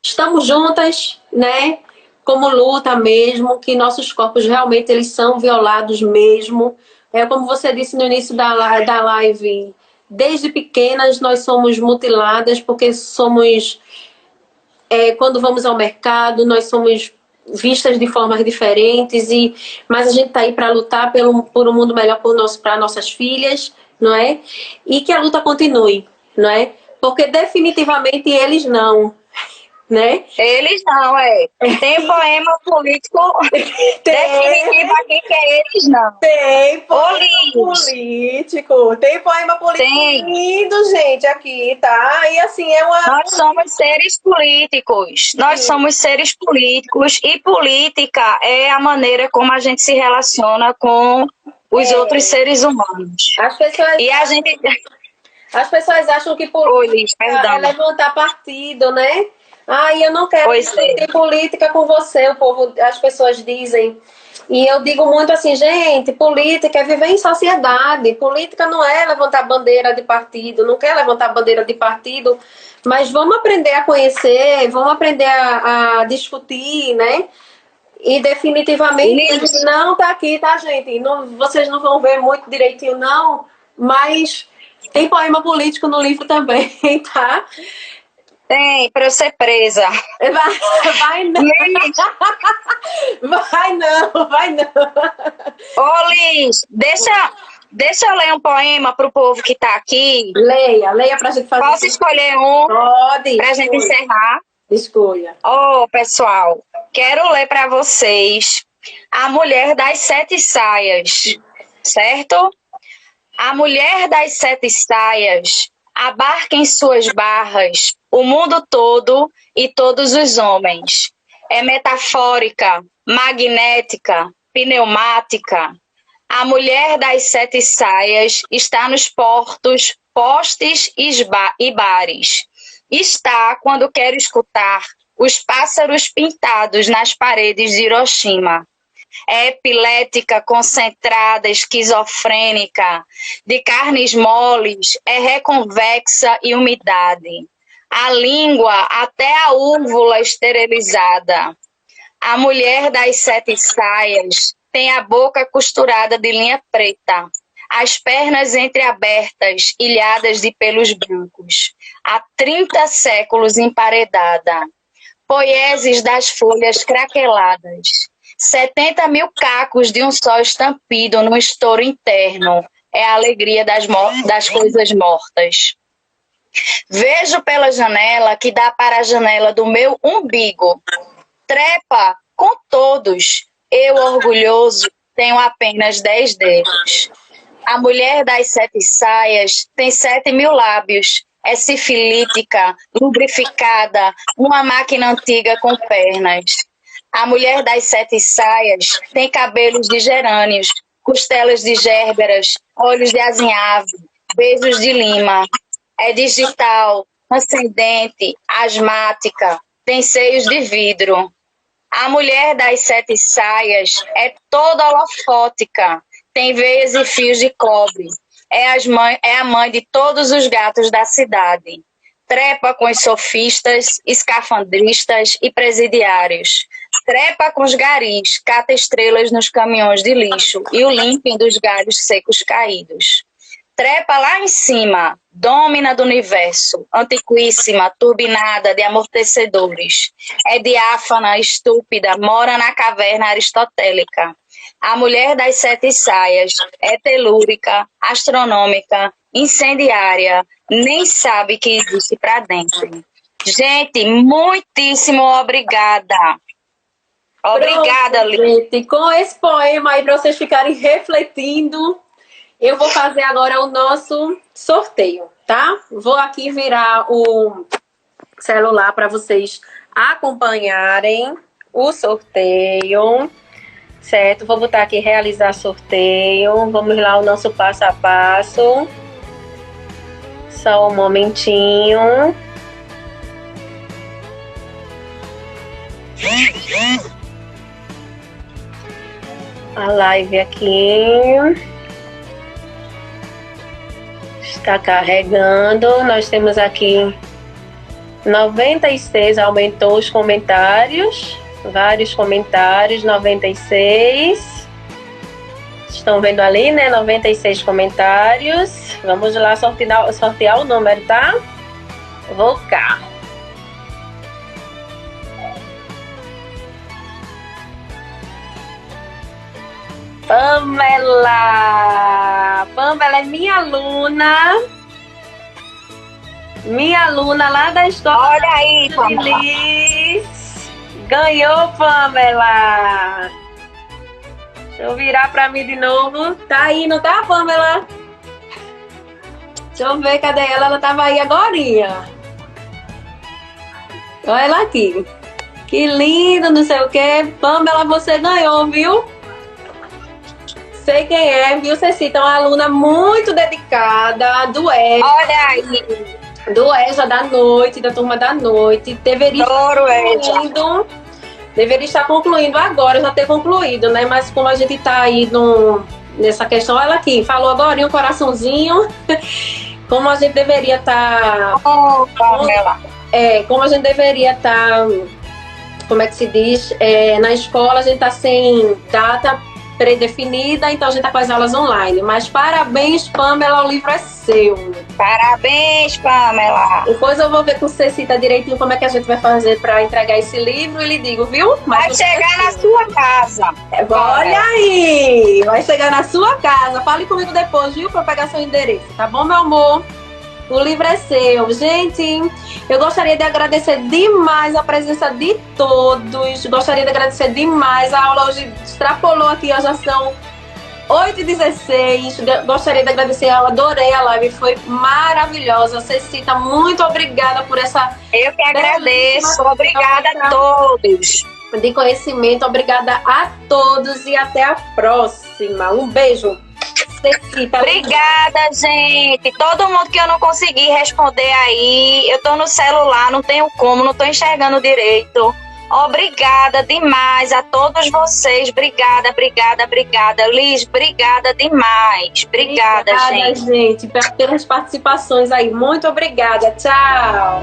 [SPEAKER 1] Estamos juntas, né? Como luta mesmo, que nossos corpos realmente eles são violados mesmo. É como você disse no início da live, desde pequenas nós somos mutiladas porque somos, quando vamos ao mercado, nós somos vistas de formas diferentes, mas a gente está aí para lutar por um mundo melhor para nossas filhas, não é? E que a luta continue, não é? Porque definitivamente eles não, né?
[SPEAKER 2] Eles não, Tem poema político definitivo aqui que é eles não.
[SPEAKER 1] Tem poema político. Tem poema político lindo, gente, aqui, tá? E assim,
[SPEAKER 2] Nós somos seres políticos. Nós somos seres políticos e política é a maneira como a gente se relaciona com os outros seres humanos.
[SPEAKER 1] As pessoas acham que política é levantar partido, né? Eu não quero discutir política com você, as pessoas dizem. E eu digo muito assim, gente, política é viver em sociedade. Política não é levantar bandeira de partido, não quer levantar bandeira de partido, mas vamos aprender a conhecer, vamos aprender a discutir, né? E definitivamente não tá aqui, tá, gente? Vocês não vão ver muito direitinho, não, mas tem poema político no livro também, tá?
[SPEAKER 2] Tem, para eu ser presa.
[SPEAKER 1] Vai não. Vai não.
[SPEAKER 2] Ô, Liz, deixa eu ler um poema pro povo que tá aqui.
[SPEAKER 1] Leia pra gente fazer.
[SPEAKER 2] Posso escolher um?
[SPEAKER 1] Pode.
[SPEAKER 2] Pra gente encerrar?
[SPEAKER 1] Escolha.
[SPEAKER 2] Pessoal, quero ler para vocês A Mulher das Sete Saias, certo? A mulher das sete saias abarca em suas barras o mundo todo e todos os homens. É metafórica, magnética, pneumática. A mulher das sete saias está nos portos, postes e bares. Está quando quer escutar os pássaros pintados nas paredes de Hiroshima. É epilética, concentrada, esquizofrênica, de carnes moles, é reconvexa e umidade. A língua até a úvula esterilizada. A mulher das sete saias tem a boca costurada de linha preta, as pernas entreabertas, ilhadas de pelos brancos, há 30 séculos emparedada. Poieses das folhas craqueladas. 70 mil cacos de um só estampido no estouro interno. É a alegria das coisas mortas. Vejo pela janela que dá para a janela do meu umbigo. Trepa com todos. Eu, orgulhoso, tenho apenas 10 dedos. A mulher das sete saias tem 7 mil lábios. É sifilítica, lubrificada, uma máquina antiga com pernas. A mulher das sete saias tem cabelos de gerânios, costelas de gérberas, olhos de azinhave, beijos de lima. É digital, ascendente, asmática, tem seios de vidro. A mulher das sete saias é toda holofótica, tem veias e fios de cobre. É a mãe de todos os gatos da cidade. Trepa com os sofistas, escafandristas e presidiários. Trepa com os garis, cata estrelas nos caminhões de lixo e o limpem dos galhos secos caídos. trepa lá em cima, dômina do universo, antiquíssima, turbinada de amortecedores. É diáfana, estúpida, mora na caverna aristotélica. A mulher das 7 saias é telúrica, astronômica, incendiária, nem sabe que existe pra dentro. Gente, muitíssimo obrigada. Obrigada, Lívia.
[SPEAKER 1] Gente, com esse poema aí para vocês ficarem refletindo, eu vou fazer agora o nosso sorteio, tá? Vou aqui virar o celular para vocês acompanharem o sorteio. Certo, vou botar aqui realizar sorteio. Vamos lá, o nosso passo a passo. Só um momentinho. A live aqui está carregando. Nós temos aqui 96, aumentou os comentários. Vários comentários, 96. Estão vendo ali, né? 96 comentários. Vamos lá sortear o número, tá? Vou cá. Pamela! Pamela é minha aluna. Minha aluna lá da escola.
[SPEAKER 2] Olha aí, Pamela.
[SPEAKER 1] Ganhou, Pamela! Deixa eu virar pra mim de novo. Tá aí, não tá, Pamela? Deixa eu ver, cadê ela? Ela tava aí agorinha. Olha ela aqui. Que lindo, não sei o que. Pamela, você ganhou, viu? Sei quem é, viu, Ceci? Então, uma aluna muito dedicada do EJA.
[SPEAKER 2] Olha aí.
[SPEAKER 1] Do EJA da noite, da turma da noite. Deveria estar concluindo agora, já ter concluído, né? Mas como a gente tá aí nessa questão, olha aqui, falou agora um coraçãozinho. Como a gente deveria estar. Como a gente deveria estar. Como é que se diz? Na escola a gente tá sem data predefinida, então a gente tá com as aulas online. Mas parabéns, Pamela, o livro é seu.
[SPEAKER 2] Parabéns, Pamela.
[SPEAKER 1] Depois eu vou ver com o Cecita direitinho como é que a gente vai fazer para entregar esse livro e lhe digo, viu?
[SPEAKER 2] Vai chegar na sua casa.
[SPEAKER 1] Olha aí! Vai chegar na sua casa. Fale comigo depois, viu? Para pegar seu endereço, tá bom, meu amor? O livro é seu. Gente, eu gostaria de agradecer demais a presença de todos. Gostaria de agradecer demais. A aula hoje extrapolou aqui, já são 8h16. Gostaria de agradecer a aula, adorei a live, foi maravilhosa. Cecita, muito obrigada por essa...
[SPEAKER 2] Eu que agradeço. Obrigada a todos.
[SPEAKER 1] De conhecimento, obrigada a todos e até a próxima. Um beijo. Cecita.
[SPEAKER 2] Obrigada, gente. Todo mundo que eu não consegui responder aí, eu tô no celular, não tenho como, não tô enxergando direito. Obrigada demais a todos vocês. Obrigada. Liz, obrigada demais. Obrigada, gente.
[SPEAKER 1] Pelas participações aí. Muito obrigada. Tchau.